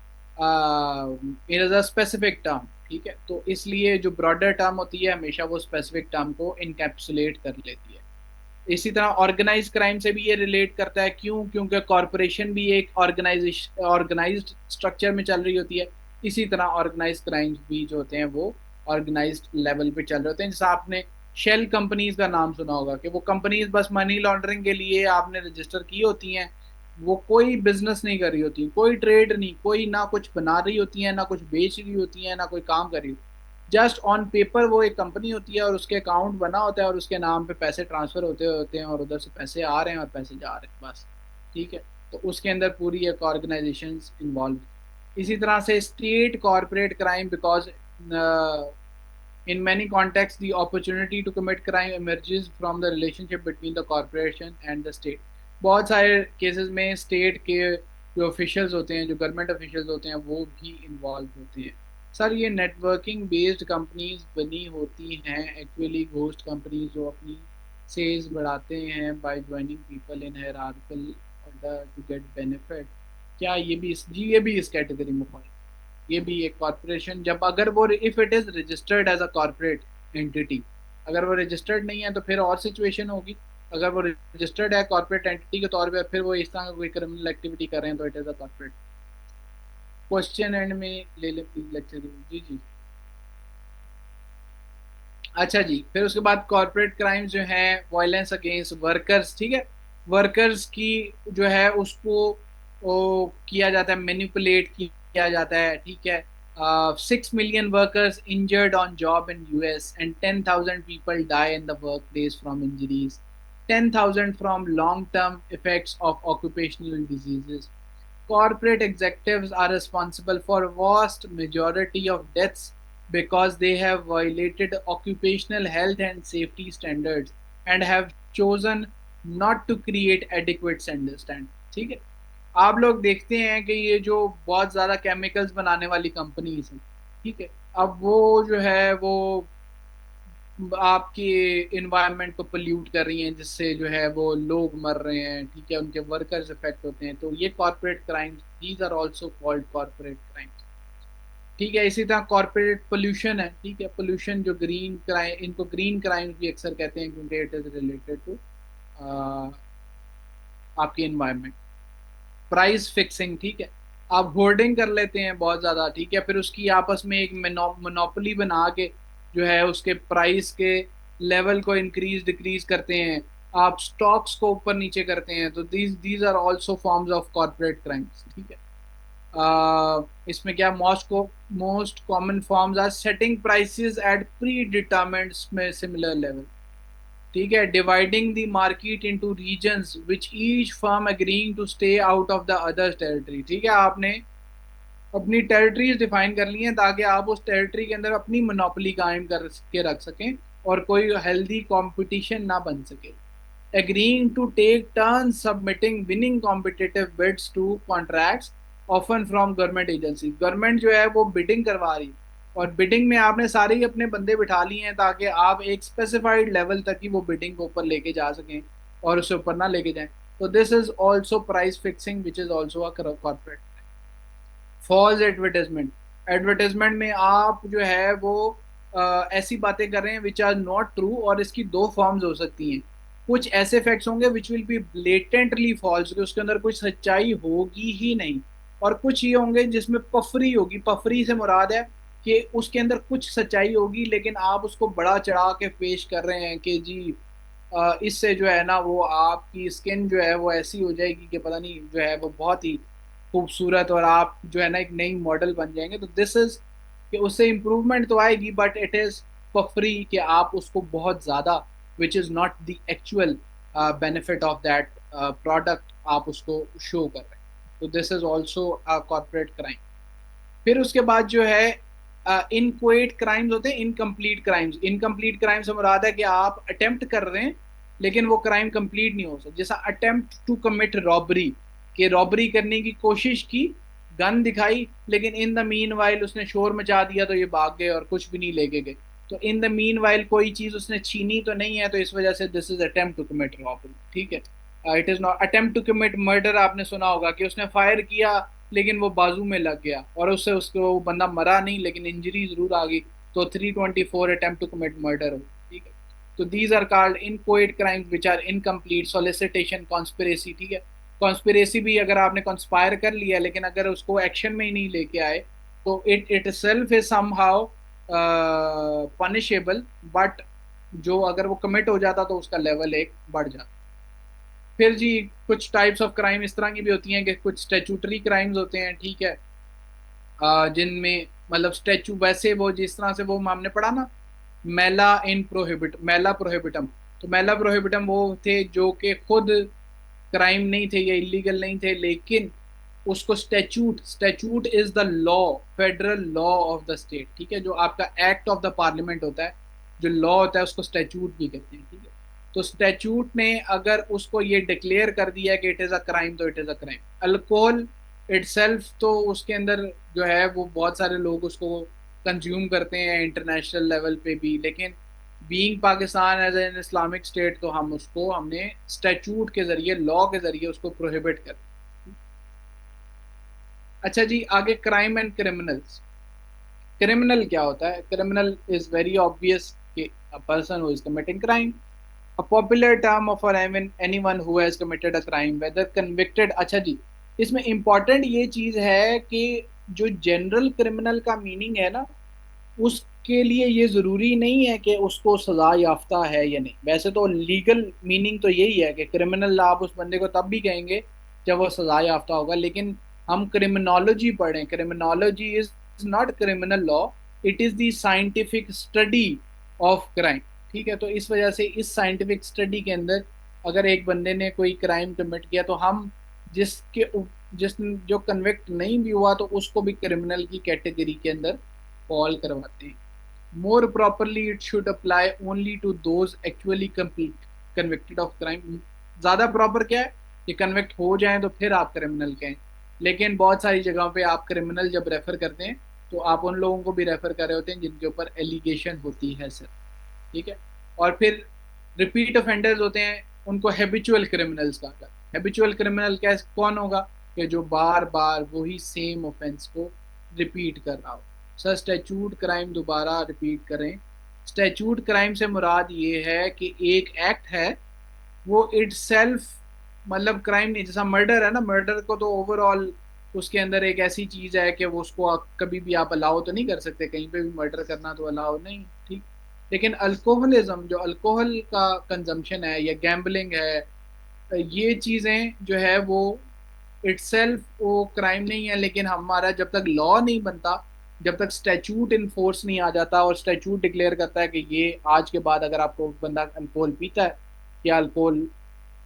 specific term। ठीक है, तो इसलिए जो broader term होती है हमेशा वो स्पेसिफिक टर्म को इनकैप्सुलेट कर लेती है। इसी तरह ऑर्गेनाइज क्राइम से भी ये रिलेट करता है। क्यों? क्योंकि कॉरपोरेशन भी एक ऑर्गेनाइज्ड स्ट्रक्चर में चल रही होती है। इसी तरह ऑर्गेनाइज क्राइम्स भी जो होते हैं वो ऑर्गेनाइज्ड लेवल पे चल रहे होते हैं। जैसे आपने शेल कंपनीज का नाम सुना होगा कि वो कंपनीज बस मनी लॉन्ड्रिंग के लिए आपने रजिस्टर की होती हैं, वो कोई बिजनेस नहीं कर रही होती, कोई ट्रेड नहीं, कोई ना कुछ बना रही होती है, ना कुछ बेच रही होती है, ना कोई काम कर रही होती है। जस्ट ऑन पेपर वो एक कंपनी होती है और उसके अकाउंट बना होता है और उसके नाम पे पैसे ट्रांसफर होते होते हैं और उधर से पैसे आ रहे हैं और पैसे जा रहे हैं, बस। ठीक है, तो उसके अंदर पूरी एक ऑर्गेनाइजेशन इन्वॉल्व। इसी तरह से state corporate crime, because in many contexts the opportunity to commit crime emerges from the relationship between the corporation and the state। बहुत सारे केसेस में स्टेट के जो ऑफिशियल्स होते हैं, जो गवर्नमेंट ऑफिशियल्स होते हैं, वो भी इन्वॉल्व होते हैं। सर ये नेटवर्किंग बेस्ड कंपनीज बनी होती हैं एक्चुअली, घोस्ट कंपनीज जो अपनी सेल्स बढ़ाते हैं by joining people in hierarchical order to get benefit. क्या ये भी जी ये भी इस कैटेगरी में पड़े? ये भी एक कॉरपोरेशन, जब अगर वो if it is registered as a corporate entity, अगर वो रजिस्टर्ड नहीं है तो फिर और सिचुएशन होगी। अगर वो रजिस्टर्ड है कॉर्पोरेट एंटिटी के तौर पे, फिर वो इस तरह का कोई क्रिमिनल एक्टिविटी कर रहे हैं तो it is a corporate. Question and में ले ले प्लीज लेक्चर। जी जी। अच्छा जी, फिर उसके बाद कॉर्पोरेट क्राइम्स जो है, वायलेंस अगेंस्ट वर्कर्स, ठीक है। वर्कर्स की जो है उसको वो किया जाता है, मैनिपुलेट किया जाता है, ठीक है। 6 million workers injured on job in US and 10,000 people die in the work place from injuries, 10,000 from long term effects of occupational diseases. Corporate executives are responsible for vast majority of deaths because they have violated occupational health and safety standards and have chosen not to create adequate standards। ठीक है। आप लोग देखते हैं कि ये जो बहुत ज़्यादा केमिकल्स बनाने वाली कंपनीज हैं, ठीक है, अब वो जो है वो आपके इन्वायरमेंट को पोल्यूट कर रही हैं, जिससे जो है वो लोग मर रहे हैं, ठीक है, उनके वर्कर्स इफेक्ट होते हैं। तो ये corporate crimes, these are also called corporate crimes, ठीक है। इसी तरह कॉर्पोरेट पोल्यूशन है, ठीक है, पोल्यूशन जो ग्रीन क्राइम, इनको ग्रीन क्राइम्स भी अक्सर कहते हैं क्योंकि इट इज रिलेटेड टू आपकी इन्वायरमेंट। प्राइस फिक्सिंग, ठीक है, आप होर्डिंग कर लेते हैं बहुत ज़्यादा, ठीक है, फिर उसकी आपस में एक मोनोपोली बना के जो है उसके प्राइस के लेवल को इंक्रीज डिक्रीज करते हैं, आप स्टॉक्स को ऊपर नीचे करते हैं। तो these these are also forms of corporate crimes, ठीक है। इसमें क्या most common forms are setting prices at predetermined similar level, ठीक है, dividing the market into regions which each firm agreeing to stay out of the others territory, ठीक है। आपने अपनी टेरिटरीज डिफाइन कर ली हैं ताकि आप उस टेरिटरी के अंदर अपनी मोनोपोली कायम कर के रख सकें और कोई हेल्दी कंपटीशन ना बन सके। Agreeing to take turn submitting winning competitive bids to contracts often from government agency, government जो है वो बिडिंग करवा रही है और बिडिंग में आपने सारे ही अपने बंदे बिठा लिए हैं ताकि आप एक स्पेसिफाइड लेवल तक ही वो बिडिंग को ऊपर लेके जा सकें और उससे ऊपर ना लेके जाएं। तो this is also price fixing which is also a corporate. False advertisement, advertisement में आप जो है वो ऐसी बातें कर रहे हैं विच आर नॉट ट्रू, और इसकी दो फॉर्म्स हो सकती हैं। कुछ ऐसे फैक्ट्स होंगे which will be blatantly false, कि उसके अंदर कुछ सच्चाई होगी ही नहीं, और कुछ ये होंगे जिसमें पफरी होगी। पफरी से मुराद है कि उसके अंदर कुछ सच्चाई होगी लेकिन आप उसको बड़ा चढ़ा के पेश कर रहे हैं कि जी इससे जो है ना वो आपकी स्किन जो है वो ऐसी हो जाएगी कि पता नहीं जो है वो बहुत ही खूबसूरत, और आप जो है ना एक नई मॉडल बन जाएंगे। तो दिस इज कि उससे इम्प्रूवमेंट तो आएगी बट इट इज़ फॉर कि आप उसको बहुत ज़्यादा which is not the actual benefit of that product आप उसको शो कर रहे हैं। तो this is also a corporate crime. फिर उसके बाद जो है इनक्वेट क्राइम्स होते हैं, इनकम्प्लीट क्राइम्स। इनकम्प्लीट क्राइम से मुराद है कि आप अटेम्प्ट कर रहे हैं लेकिन वो क्राइम कंप्लीट नहीं हो सकता। जैसा अटेम्प्ट टू कमिट रॉबरी, कि रॉबरी करने की कोशिश की, गन दिखाई, लेकिन इन द मीन वाइल उसने शोर मचा दिया तो ये भाग गए और कुछ भी नहीं लेके गए। तो इन द मीन वाइल कोई चीज़ उसने छीनी तो नहीं है, तो इस वजह से this is attempt to commit robbery, ठीक है। It is not attempt to commit murder. आपने सुना होगा कि उसने फायर किया लेकिन वो बाजू में लग गया और उससे उसको वो बंदा मरा नहीं लेकिन इंजरी जरूर आ गई, तो 324 अटेम्प्ट टू कमिट मर्डर हो, ठीक है। तो these are called inchoate crimes which are incomplete. Solicitation, conspiracy, ठीक है। कॉन्स्पिरेसी भी अगर आपने कॉन्स्पायर कर लिया लेकिन अगर उसको एक्शन में ही नहीं लेके आए तो it self is somehow punishable, but जो अगर वो कमिट हो जाता तो उसका लेवल एक बढ़ जाता। फिर जी कुछ टाइप्स ऑफ क्राइम इस तरह की भी होती हैं कि कुछ स्टैचूटरी क्राइम्स होते हैं, ठीक है, जिनमें मतलब स्टैचू वैसे वो जिस तरह से वो हमने पढ़ा ना मैला प्रोहिबिटम। तो मैला प्रोहिबिटम वो थे जो कि खुद क्राइम नहीं थे या इलीगल नहीं थे, लेकिन उसको statute is the law, federal law of the state, ठीक है। जो आपका एक्ट ऑफ द पार्लियामेंट होता है, जो लॉ होता है, उसको स्टैचूट भी कहते हैं, ठीक है। तो स्टैचूट ने अगर उसको ये डिक्लेयर कर दिया कि इट इज़ अ क्राइम तो it is a crime. Alcohol itself तो उसके अंदर जो है वो बहुत सारे लोग उसको कंज्यूम करते हैं इंटरनेशनल लेवल पे भी, लेकिन being Pakistan as an Islamic state तो हमने स्टैचूट के जरिए, लॉ के जरिए उसको प्रोहिबिट कर। अच्छा जी, आगे क्राइम एंड क्रिमिनल्स। क्रिमिनल क्या होता है? क्रिमिनल इज वेरी ऑब्वियस कि a person who is committing crime, a popular term for anyone who has committed a crime whether convicted। अच्छा जी, इसमें इंपॉर्टेंट ये चीज है कि जो जनरल क्रिमिनल का मीनिंग है ना, उसके लिए ये जरूरी नहीं है कि उसको सजा याफ्ता है या नहीं। वैसे तो लीगल मीनिंग तो यही है कि क्रिमिनल आप उस बंदे को तब भी कहेंगे जब वो सजा याफ्ता होगा, लेकिन हम क्रिमिनोलॉजी पढ़ें। Criminology is not criminal law, it is the scientific study of crime. ठीक है, तो इस वजह से इस साइंटिफिक स्टडी के अंदर अगर एक बंदे ने कोई क्राइम कमिट किया तो हम जिसके जिस जो कन्विक्ट नहीं भी हुआ तो उसको भी क्रिमिनल की कैटेगरी के अंदर फॉल करवाते हैं। More properly it should apply only to those actually complete convicted of crime. ज़्यादा प्रॉपर क्या है कि कन्विक्ट हो जाए तो फिर आप क्रिमिनल कहें, लेकिन बहुत सारी जगहों पे आप क्रिमिनल जब रेफर करते हैं तो आप उन लोगों को भी रेफर कर रहे होते हैं जिनके ऊपर एलिगेशन होती है सर। ठीक है, और फिर रिपीट ऑफेंडर्स होते हैं, उनको हैबिचुअल क्रिमिनल्स कहा जाता है। हैबिचुअल क्रिमिनल कैसे कौन होगा? कि जो बार बार वही सेम ऑफेंस को रिपीट कर रहा हो। सर स्टैचूट क्राइम दोबारा रिपीट करें। स्टैचूट क्राइम से मुराद ये है कि एक एक्ट है वो इटसेल्फ मतलब क्राइम नहीं। जैसा मर्डर है ना, मर्डर को तो ओवरऑल उसके अंदर एक ऐसी चीज है कि वो उसको कभी भी आप अलाउ तो नहीं कर सकते, कहीं पे भी मर्डर करना तो अलाउ नहीं। ठीक, लेकिन अल्कोहलिज्म, जो अल्कोहल का कंजम्पशन है या गैम्बलिंग है, ये चीज़ें जो है वो इटसेल्फ वो क्राइम नहीं है। लेकिन हमारा जब तक लॉ नहीं बनता, जब तक स्टैचूट इन्फोर्स नहीं आ जाता और स्टैचूट डिक्लेयर करता है कि ये आज के बाद अगर आपको बंदा अल्कोहल पीता है या अल्कोहल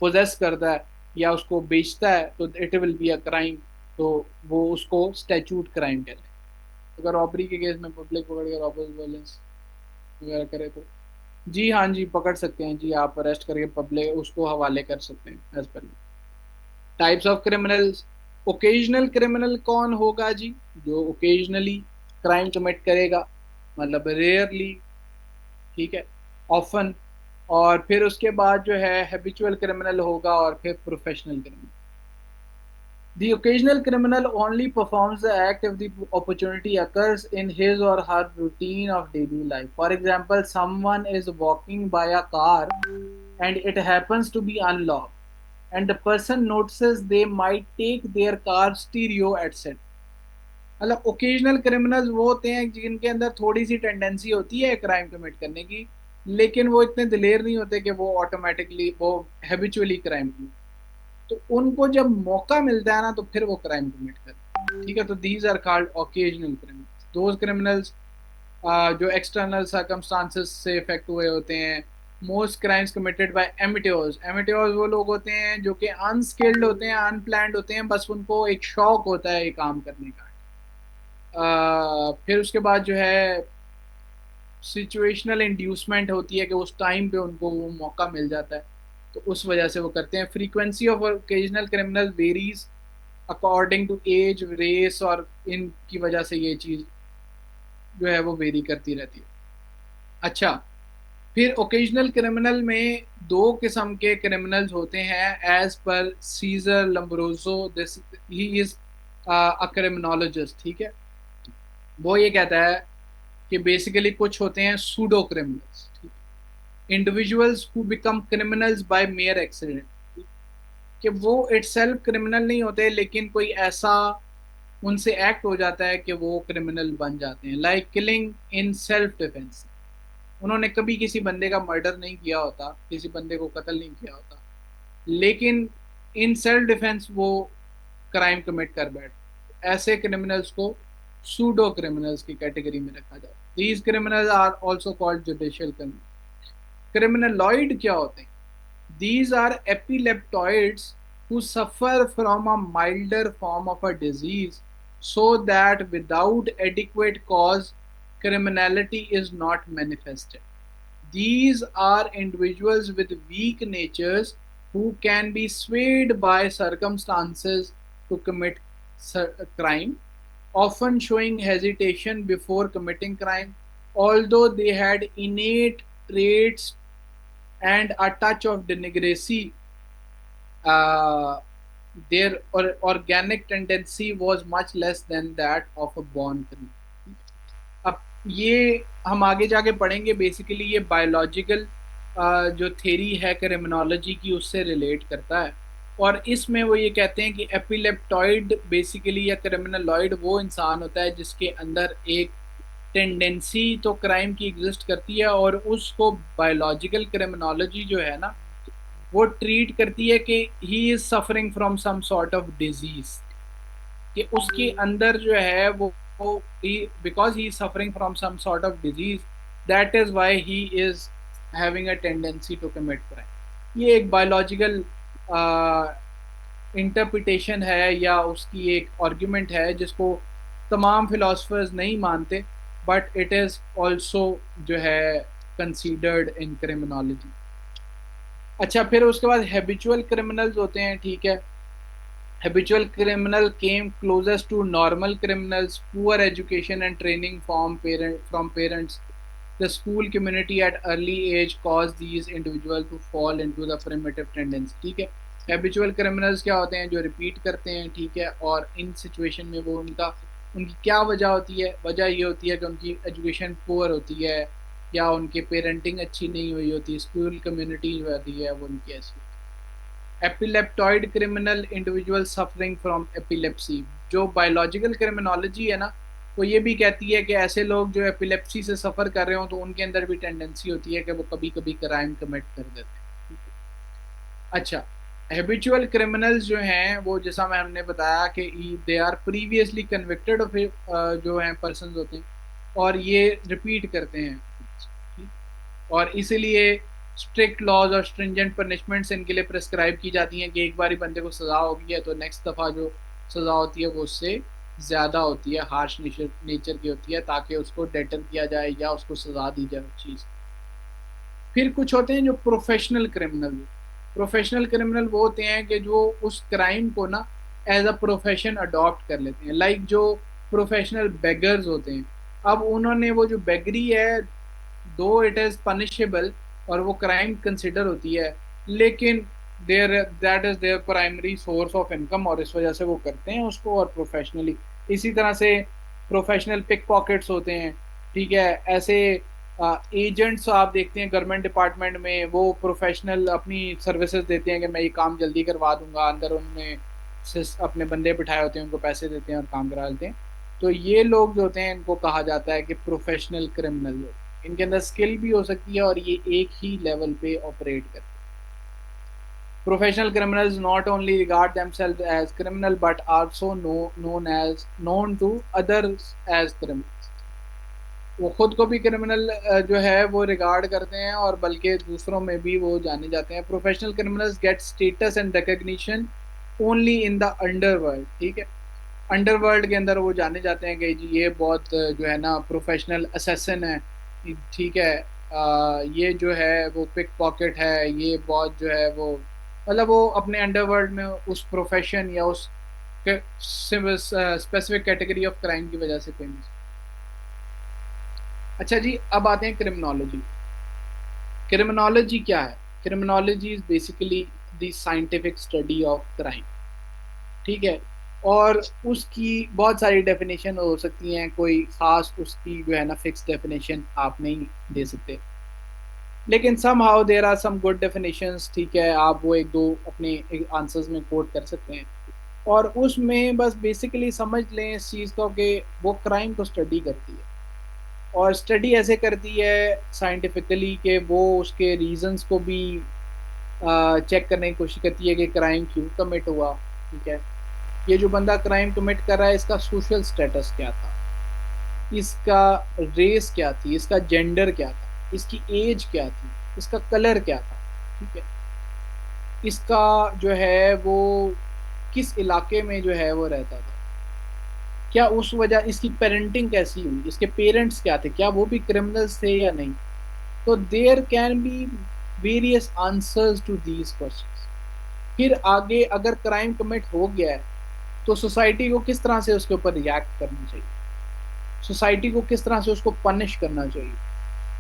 पोजेस करता है या उसको बेचता है तो it will B a crime, तो वो उसको स्टैचूट क्राइम कहते हैं। अगर रॉबरी के केस में पब्लिक पकड़ के रॉबर्स वायलेंस वगैरह करे तो जी हाँ जी, पकड़ सकते हैं जी, आप अरेस्ट करके पब्लिक उसको हवाले कर सकते हैं एज पर। Types of criminals. Occasional criminal कौन होगा जी? जो ओकेजनली क्राइम कमिट करेगा, मतलब रेयरली। ठीक है, ऑफन। और फिर उसके बाद जो है हैबिचुअल क्रिमिनल होगा और फिर professional criminal. The occasional criminal only performs the act if the opportunity occurs in his or her routine of daily life. For example, someone is walking by a car and it happens to be unlocked, and the person notices they might take their car stereo etc. मतलब occasional criminals वो होते हैं जिनके अंदर थोड़ी सी tendency होती है crime commit करने की, लेकिन वो इतने दिलेर नहीं होते कि वो ऑटोमेटिकली वो हैबिचुअली क्राइम कमिट। तो उनको जब मौका मिलता है ना तो फिर वो क्राइम कमिट करते हैं। ठीक है, तो these are called occasional criminals. Those criminals जो एक्सटर्नल सर्कमस्टांसेस से इफेक्ट हुए होते हैं। Most crimes committed by amateurs. Amateurs वो लोग होते हैं जो कि अनस्किल्ड होते हैं, अनप्लान्ड होते हैं, बस उनको एक शौक होता है ये काम करने का। फिर उसके बाद जो है सिचुएशनल इंड्यूसमेंट होती है कि उस टाइम पे उनको वो मौका मिल जाता है तो उस वजह से वो करते हैं। Frequency of occasional criminal varies according to age, race, और इनकी वजह से ये चीज़ जो है वो वेरी करती रहती है। अच्छा, फिर ओकेजनल क्रिमिनल में दो किस्म के क्रिमिनल्स होते हैं as per Cesare Lombroso. This he is a criminologist. ठीक है, वो ये कहता है कि बेसिकली कुछ होते हैं pseudo criminals, individuals who become criminals by mere accident, कि वो इटसेल्फ क्रिमिनल नहीं होते लेकिन कोई ऐसा उनसे एक्ट हो जाता है कि वो क्रिमिनल बन जाते हैं। Like killing in self defence. उन्होंने कभी किसी बंदे का मर्डर नहीं किया होता, किसी बंदे को कत्ल नहीं किया होता, लेकिन इन सेल्फ डिफेंस वो क्राइम कमिट कर बैठ। ऐसे क्रिमिनल्स को सूडो क्रिमिनल्स की कैटेगरी में रखा जाता है। These criminals are also called judicial criminal. Criminaloid क्या होते हैं? These are epileptoids who suffer from a milder form of a disease so that without adequate cause, criminality is not manifested. These are individuals with weak natures who can be swayed by circumstances to commit crime, often showing hesitation before committing crime, although they had innate traits and a touch of delinquency. uh, their organic tendency was much less than that of a born criminal. अब ये हम आगे जाके पढ़ेंगे, basically ये biological जो theory है criminology की उससे रिलेट करता है, और इसमें वो ये कहते हैं कि एपिलेप्टॉइड बेसिकली या क्रिमिनलॉइड वो इंसान होता है जिसके अंदर एक टेंडेंसी तो क्राइम की एग्जिस्ट करती है, और उसको बायोलॉजिकल क्रिमिनोलॉजी जो है ना वो ट्रीट करती है कि he is suffering from some sort of disease, कि उसके अंदर जो है वो because he is suffering from some sort of disease, that is why he is having a tendency to commit crime. ये एक बायोलॉजिकल इंटरप्रिटेशन है या उसकी एक आर्ग्यूमेंट है जिसको तमाम फिलोसफर्स नहीं मानते, बट इट इज़ ऑल्सो जो है कंसीडर्ड इन क्रिमिनोलॉजी। अच्छा, फिर उसके बाद हैबिचुअल क्रिमिनल्स होते हैं, ठीक है। Habitual criminal came closest to normal criminals, poor education and training from parents, the school community at early age cause these individual to fall into the primitive tendency, ठीक है। हैबिचुअल क्रिमिनल्स क्या होते हैं? जो रिपीट करते हैं, ठीक है, और इन सिचुएशन में वो उनकी क्या वजह होती है? वजह ये होती है कि उनकी एजुकेशन पुअर होती है या उनकी पेरेंटिंग अच्छी नहीं हुई होती, स्कूल कम्युनिटी जो होती है वो उनकी ऐसी। Epileptoid criminal, individual suffering from epilepsy. जो बायोलॉजिकल क्रिमिनोलॉजी है ना वो ये भी कहती है कि ऐसे लोग जो एपिलेप्सी से सफ़र कर रहे हो तो उनके अंदर भी टेंडेंसी होती है कि वो कभी कभी क्राइम कमिट कर देते हैं। अच्छा, हैबिचुअल क्रिमिनल्स जो हैं वो जैसा मैं हमने बताया कि they are previously convicted of जो हैं पर्सन होते हैं और ये रिपीट करते हैं, और इसीलिए स्ट्रिक्ट लॉज और स्ट्रिंजेंट पनिशमेंट्स इनके लिए प्रेस्क्राइब की जाती हैं कि एक बार ही बंदे को सज़ा होगी है तो नेक्स्ट दफ़ा जो सज़ा होती है वो उससे ज़्यादा होती है, हार्श नेचर की होती है, ताकि उसको डेटर किया जाए या उसको सज़ा दी जाए उस चीज़। फिर कुछ होते हैं जो प्रोफेशनल क्रिमिनल वो होते हैं कि जो उस क्राइम को ना एज अ प्रोफेशन अडॉप्ट कर लेते हैं, लाइक जो प्रोफेशनल बेगर्स होते हैं। अब उन्होंने वो जो बेगरी है, दो इट इज़ पनिशेबल और वो क्राइम कंसिडर होती है, लेकिन that is there primary source of income और इस वजह से वो करते हैं उसको, और प्रोफेशनली। इसी तरह से प्रोफेशनल पिक पॉकेट्स होते हैं, ठीक है। ऐसे एजेंट्स आप देखते हैं गवर्नमेंट डिपार्टमेंट में, वो प्रोफेशनल अपनी सर्विसेज देते हैं कि मैं ये काम जल्दी करवा दूंगा, अंदर उनमें अपने बंदे बिठाए होते हैं, उनको पैसे देते हैं और काम करा लेते हैं। तो ये लोग जो होते हैं इनको कहा जाता है कि प्रोफेशनल क्रिमिनल। इनके अंदर स्किल भी हो सकती है और ये एक ही लेवल पे ऑपरेट करते हैं। Professional criminals not only regard themselves as criminal but also known to others as criminals. वो खुद को भी क्रिमिनल जो है वो रिगार्ड करते हैं और बल्कि दूसरों में भी वो जाने जाते हैं। Professional criminals get status and recognition only in the underworld, ठीक है। अंडरवर्ल्ड के अंदर वो जाने जाते हैं कि जी ये बहुत जो है ना प्रोफेशनल असैसिन है, ठीक है, ये जो है वो पिक पॉकेट है, ये बहुत जो है वो मतलब वो अपने अंडरवर्ल्ड में उस प्रोफेशन या उस स्पेसिफिक कैटेगरी ऑफ क्राइम की वजह से फेमस। अच्छा जी, अब आते हैं क्रिमिनोलॉजी। क्रिमिनोलॉजी क्या है? Criminology is basically the scientific study of crime, ठीक है। और उसकी बहुत सारी डेफिनेशन हो सकती हैं, कोई ख़ास उसकी जो है ना फिक्स डेफिनेशन आप नहीं दे सकते, लेकिन somehow there are some good definitions, ठीक है। आप वो एक दो अपने आंसर्स में कोट कर सकते हैं और उसमें बस बेसिकली समझ लें इस चीज़ को कि वो क्राइम को स्टडी करती है, और स्टडी ऐसे करती है साइंटिफिकली कि वो उसके रीजंस को भी चेक करने की कोशिश करती है कि क्राइम क्यों कमिट हुआ, ठीक है। ये जो बंदा क्राइम कमिट कर रहा है इसका सोशल स्टेटस क्या था, इसका रेस क्या थी, इसका जेंडर क्या था, इसकी एज क्या थी, इसका कलर क्या था, ठीक है, इसका जो है वो किस इलाके में जो है वो रहता था, क्या उस वजह इसकी पेरेंटिंग कैसी हुई, इसके पेरेंट्स क्या थे, क्या वो भी क्रिमिनल्स थे या नहीं। तो there can be various answers to these questions. फिर आगे अगर क्राइम कमिट हो गया है तो सोसाइटी को किस तरह से उसके ऊपर रिएक्ट करना चाहिए, सोसाइटी को किस तरह से उसको पनिश करना चाहिए,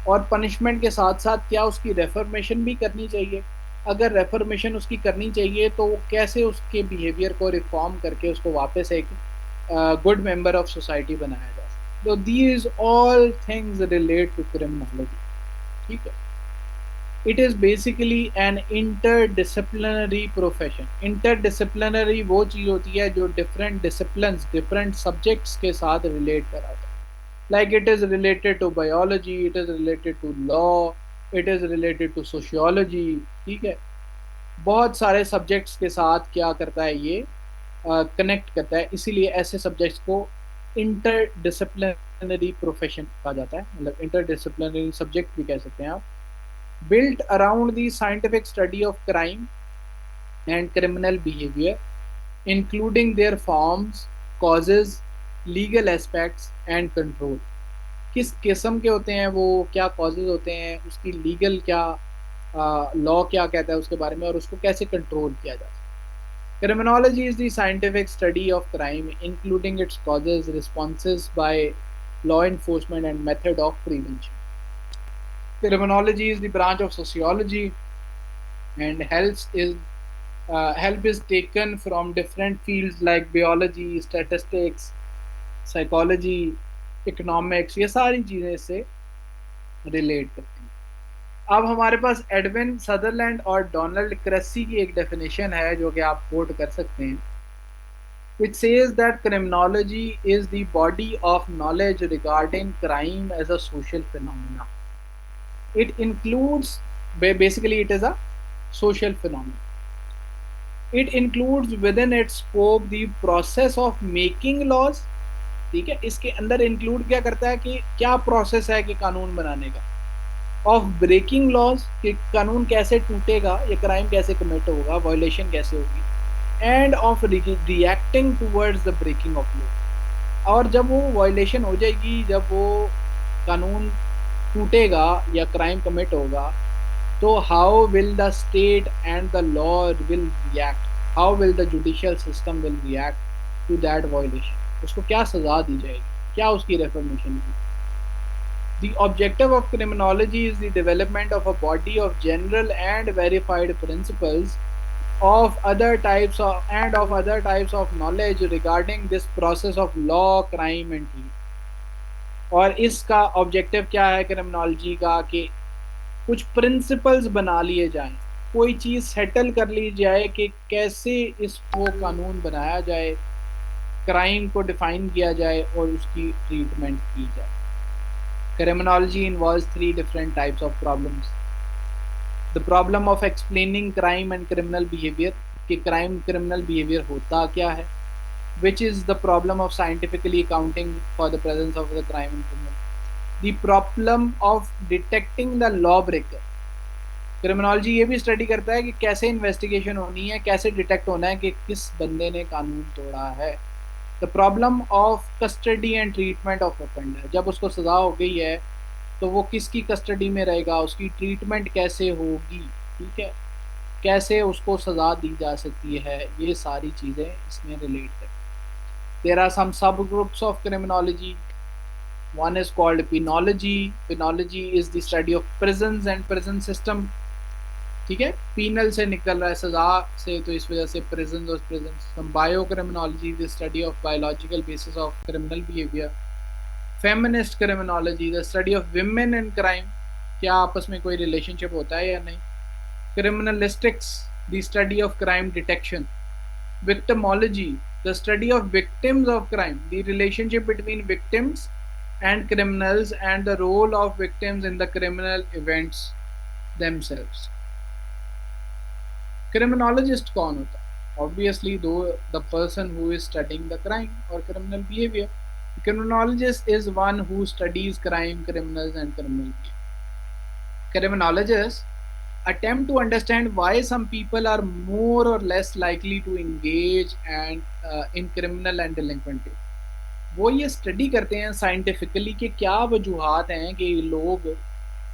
और पनिशमेंट के साथ साथ क्या उसकी रेफर्मेशन भी करनी चाहिए। अगर रेफर्मेशन उसकी करनी चाहिए तो कैसे उसके बिहेवियर को रिफॉर्म करके उसको वापस एक गुड मेंबर ऑफ सोसाइटी बनाया जा सकता। तो these all things relate to criminology, ठीक है। It is basically an interdisciplinary profession. Interdisciplinary वो चीज़ होती है जो डिफरेंट डिसिप्लिन्स, डिफरेंट सब्जेक्ट्स के साथ रिलेट कराता है। Like it is related to biology, it is related to law, it is related to sociology, ठीक है। बहुत सारे सब्जेक्ट्स के साथ क्या करता है ये कनेक्ट करता है, इसीलिए ऐसे सब्जेक्ट्स को इंटरडिसिप्लिनरी प्रोफेशन कहा जाता है, मतलब इंटरडिसिप्लिनरी सब्जेक्ट भी कह सकते हैं आप। Built around the scientific study of crime and criminal behaviour including there forms, causes, legal aspects and control. किस किस्म के होते हैं वो, क्या कॉजेज होते हैं, उसकी लीगल क्या लॉ क्या कहता है उसके बारे में, और उसको कैसे कंट्रोल किया जाए। Criminology is the scientific study of crime including its causes, responses by law enforcement and method of prevention. Criminology is the branch of sociology and help is taken from different fields like biology, statistics, psychology, economics, ये सारी चीज़ें इससे relate करती हैं। अब हमारे पास Edwin Sutherland और Donald cracy की एक डेफिनेशन है जो कि आप कोट कर सकते हैं, which says that criminology is the body of knowledge regarding crime as a social phenomena. It includes, basically it is a social phenomenon. It includes within its scope the process of making laws, ठीक है। इसके अंदर include क्या करता है कि क्या process है कि कानून बनाने का, ऑफ ब्रेकिंग लॉज कि कानून कैसे टूटेगा, ये क्राइम कैसे कमिट होगा, वायलेशन कैसे होगी, and of reacting towards the breaking of law. और जब वो वायलेशन हो जाएगी, जब वो कानून टूटेगा या क्राइम कमिट होगा, तो how will the state and the law will react, how will the judicial system will react to that violation, उसको क्या सजा दी जाएगी, क्या उसकी रेफर्मेशन की। The objective of criminology is the development of a body of general and verified principles of other types of knowledge regarding this process of law, crime and truth। और इसका objective क्या है क्रिमिनोलॉजी का, कि कुछ principles बना लिए जाएं, कोई चीज़ सेटल कर ली जाए कि कैसे इसको कानून बनाया जाए, क्राइम को डिफाइन किया जाए और उसकी ट्रीटमेंट की जाए। Criminology involves 3 different types of problems. The problem of explaining crime and criminal behavior, कि crime criminal behavior होता क्या है, which is the problem of scientifically accounting for the presence of the crime and criminal. The problem of detecting the lawbreaker. Criminology ये भी study करता है कि कैसे इन्वेस्टिगेशन होनी है, कैसे डिटेक्ट होना है कि किस बंदे ने कानून तोड़ा है। The problem of custody and treatment of offender, जब उसको सज़ा हो गई है तो वो किसकी कस्टडी में रहेगा, उसकी ट्रीटमेंट कैसे होगी, ठीक है, कैसे उसको सज़ा दी जा सकती है, ये सारी चीज़ें इसमें रिलेट है। There are some subgroups of criminology. One is called penology. Penology is the study of prisons and prison system, ठीक है। पीनल से निकल रहा है, सजा से, तो इस वजह से प्रिजन और prison system. Biocriminology the study of biological basis of criminal behaviour. Feminist criminology the study of women in crime, क्या आपस में कोई रिलेशनशिप होता है या नहीं। Criminalistics the study of crime detection. Victimology the study of victims of crime, the relationship between victims and criminals and the role of victims in the criminal events themselves. Criminologist कौन होता है? Obviously the person who is studying the crime और criminal behaviour. Criminologist is one who studies crime, criminals and criminal behavior. Criminologists attempt to understand why some people are more or less likely to engage in criminal and delinquent acts. वो ये study करते हैं scientifically कि क्या वजूहात हैं कि लोग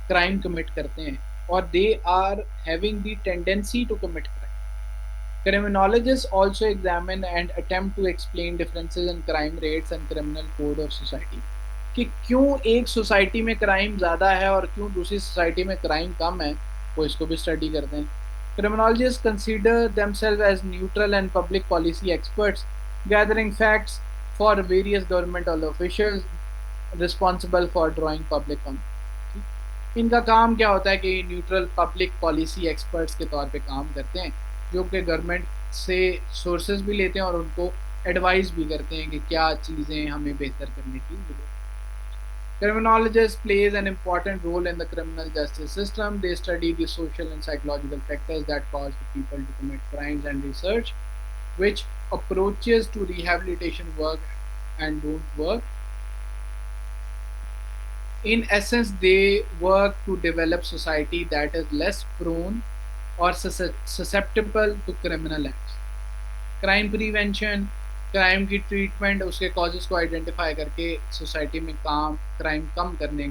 crime commit करते हैं, और they are having the tendency to commit crime. Criminologists also examine and attempt to explain differences in crime rates and criminal code of society, कि क्यों एक सोसाइटी में क्राइम ज़्यादा है और क्यों दूसरी सोसाइटी में क्राइम कम है, वो इसको भी स्टडी करते हैं. Criminologists consider themselves as neutral and public policy experts, gathering facts for various governmental officials responsible for drawing public comment. इनका काम क्या होता है कि न्यूट्रल पब्लिक पॉलिसी एक्सपर्ट्स के तौर पे काम करते हैं, जो कि गवर्नमेंट से सोर्सेज भी लेते हैं और उनको एडवाइस भी करते हैं कि क्या चीज़ें हमें बेहतर करने की जरूरत है. Criminologists plays an important role in the criminal justice system. They study the social and psychological factors that cause the people to commit crimes and research which approaches to rehabilitation work and don't work. In essence, they work to develop society that is less prone or susceptible to criminal acts. Crime prevention, crime की treatment, उसके causes को identify करके society में crime कम करने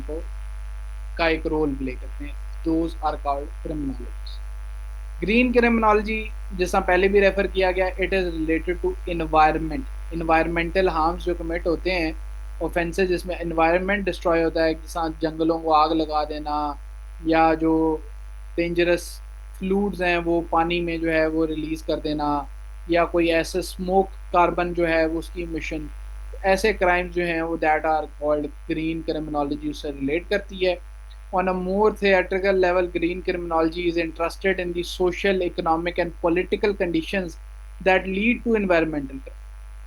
का एक role play करते हैं. Those are called criminologist. Green criminology, जिसका पहले भी रेफर किया गया, it is related to environmental harms जो कमिट होते हैं, ऑफेंसेस जिसमें इन्वायरमेंट डिस्ट्रॉय होता है, जैसा जंगलों को आग लगा देना या जो डेंजरस फ्लूड्स हैं वो पानी में जो है वो रिलीज़ कर देना, या कोई ऐसे स्मोक कार्बन जो है वो उसकी इमिशन, ऐसे क्राइम्स जो हैं वो that are called green criminology उससे रिलेट करती है. On a more theatrical level, green criminology is interested in the social, economic and political conditions that lead to environmental crime.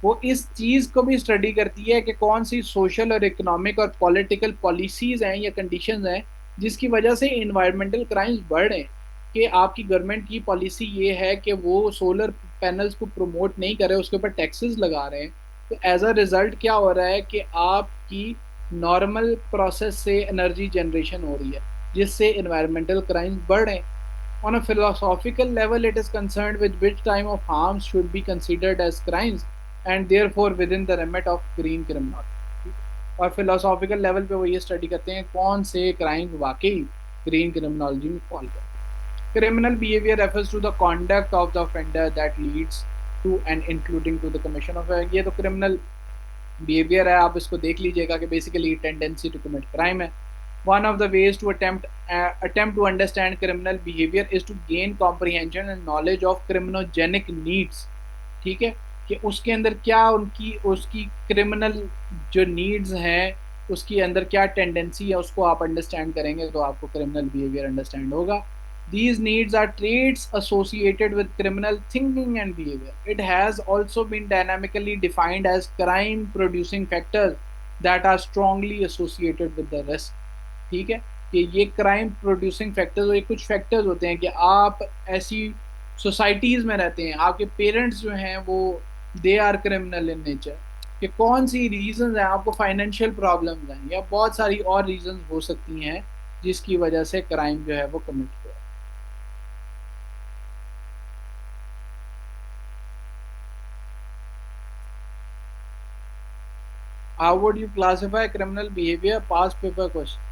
वो इस चीज़ को भी स्टडी करती है कि कौन सी सोशल और इकोनॉमिक और पॉलिटिकल पॉलिसीज़ हैं या कंडीशंस हैं जिसकी वजह से इन्वायरमेंटल क्राइम्स बढ़ रहे हैं. कि आपकी गवर्नमेंट की पॉलिसी ये है कि वो सोलर पैनल्स को प्रमोट नहीं कर रहे, उसके ऊपर टैक्सेस लगा रहे हैं, तो एज अ रिजल्ट क्या हो रहा है कि आपकी नॉर्मल प्रोसेस से एनर्जी जनरेशन हो रही है जिससे इन्वायरमेंटल क्राइम्स बढ़ रहे हैं. On a philosophical level, it is concerned with which time of harms should be considered as crimes and therefore within the remit of green criminology. और philosophical level पे वो ये स्टडी करते हैं कौन से क्राइम्स वाकई ग्रीन क्रिमिनोलॉजी में फॉल करते हैं. Criminal behavior refers to the conduct of the offender that leads to and including to the commission of a. ये तो criminal behavior है, आप इसको देख लीजिएगा कि basically tendency to commit crime है. One of the ways to attempt to understand criminal behavior is to gain comprehension and knowledge of criminogenic needs. ठीक है, कि उसके अंदर क्या उसकी criminal जो needs हैं उसके अंदर क्या tendency है, उसको आप understand करेंगे तो आपको criminal behavior understand होगा. These needs are traits associated with criminal thinking and behavior. It has also been dynamically defined as crime-producing factors that are strongly associated with the risk. ठीक है, कि ये crime-producing factors, और ये कुछ factors होते हैं कि आप ऐसी societies में रहते हैं, आपके parents जो हैं वो they are criminal in nature, कि कौन सी reasons हैं, आपको financial problems हैं या बहुत सारी और reasons हो सकती हैं जिसकी वजह से crime जो है वो commit हो. How would you classify criminal behavior? Past paper question.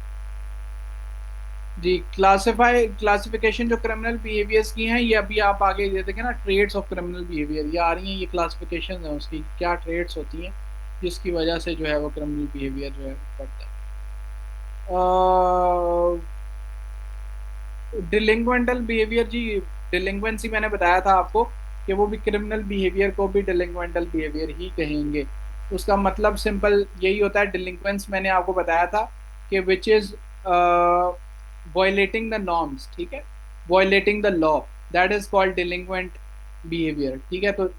Ji, classification जो क्रिमिनल बिहेवियर्स की हैं ये अभी आप आगे ये देखें ना, ट्रेड्स ऑफ क्रिमिनल बिहेवियर ये आ रही हैं, ये क्लासिफिकेशन है उसकी क्या ट्रेड्स होती हैं जिसकी वजह से जो है वो क्रिमिनल बिहेवियर जो है बढ़ता है. डिलिंक्वेंटल बिहेवियर, जी डिलिंक्वेंसी मैंने बताया था आपको कि वो भी क्रिमिनल बिहेवियर को भी डिलिंक्वेंटल बिहेवियर ही कहेंगे. उसका मतलब सिंपल यही होता है. डिलिंक्वेंस मैंने आपको बताया था कि which is violating the norms, ठीक है, violating the law, that is called delinquent behaviour. ठीक है, तो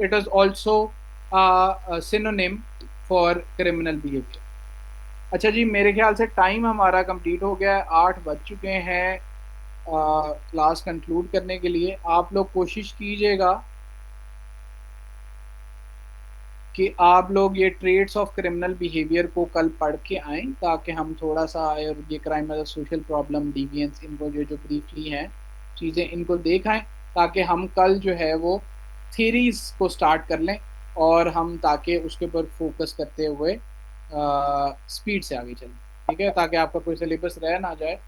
it is also synonym for criminal behaviour. अच्छा जी, मेरे ख्याल से टाइम हमारा कंप्लीट हो गया है, 8 बज चुके हैं क्लास कंक्लूड करने के लिए. आप लोग कोशिश कीजिएगा कि आप लोग ये ट्रेड्स ऑफ क्रिमिनल बिहेवियर को कल पढ़ के आएँ ताकि हम थोड़ा सा, और ये crime as social problem, deviance, इनको जो ब्रीफली हैं चीज़ें इनको देखाएं ताकि हम कल जो है वो थीरीज को स्टार्ट कर लें और हम ताकि उसके ऊपर फोकस करते हुए स्पीड से आगे चलें. ठीक है, ताकि आपका कोई सिलेबस रह ना जाए,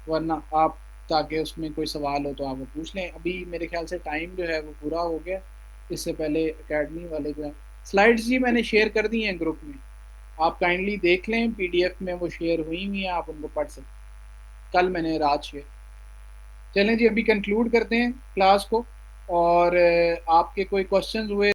वरना आप ताकि उसमें कोई सवाल हो तो आप वो पूछ लें। अभी मेरे ख्याल से टाइम जो है वो पूरा हो गया। इससे पहले एकेडमी वाले जो है स्लाइड्स जी मैंने शेयर कर दी हैं ग्रुप में, आप काइंडली देख लें, पीडीएफ में वो शेयर हुई हुई हैं, आप उनको पढ़ सकते हैं। कल मैंने रात शेयर। चलें जी अभी कंक्लूड करते हैं क्लास को, और आपके कोई क्वेश्चंस हुए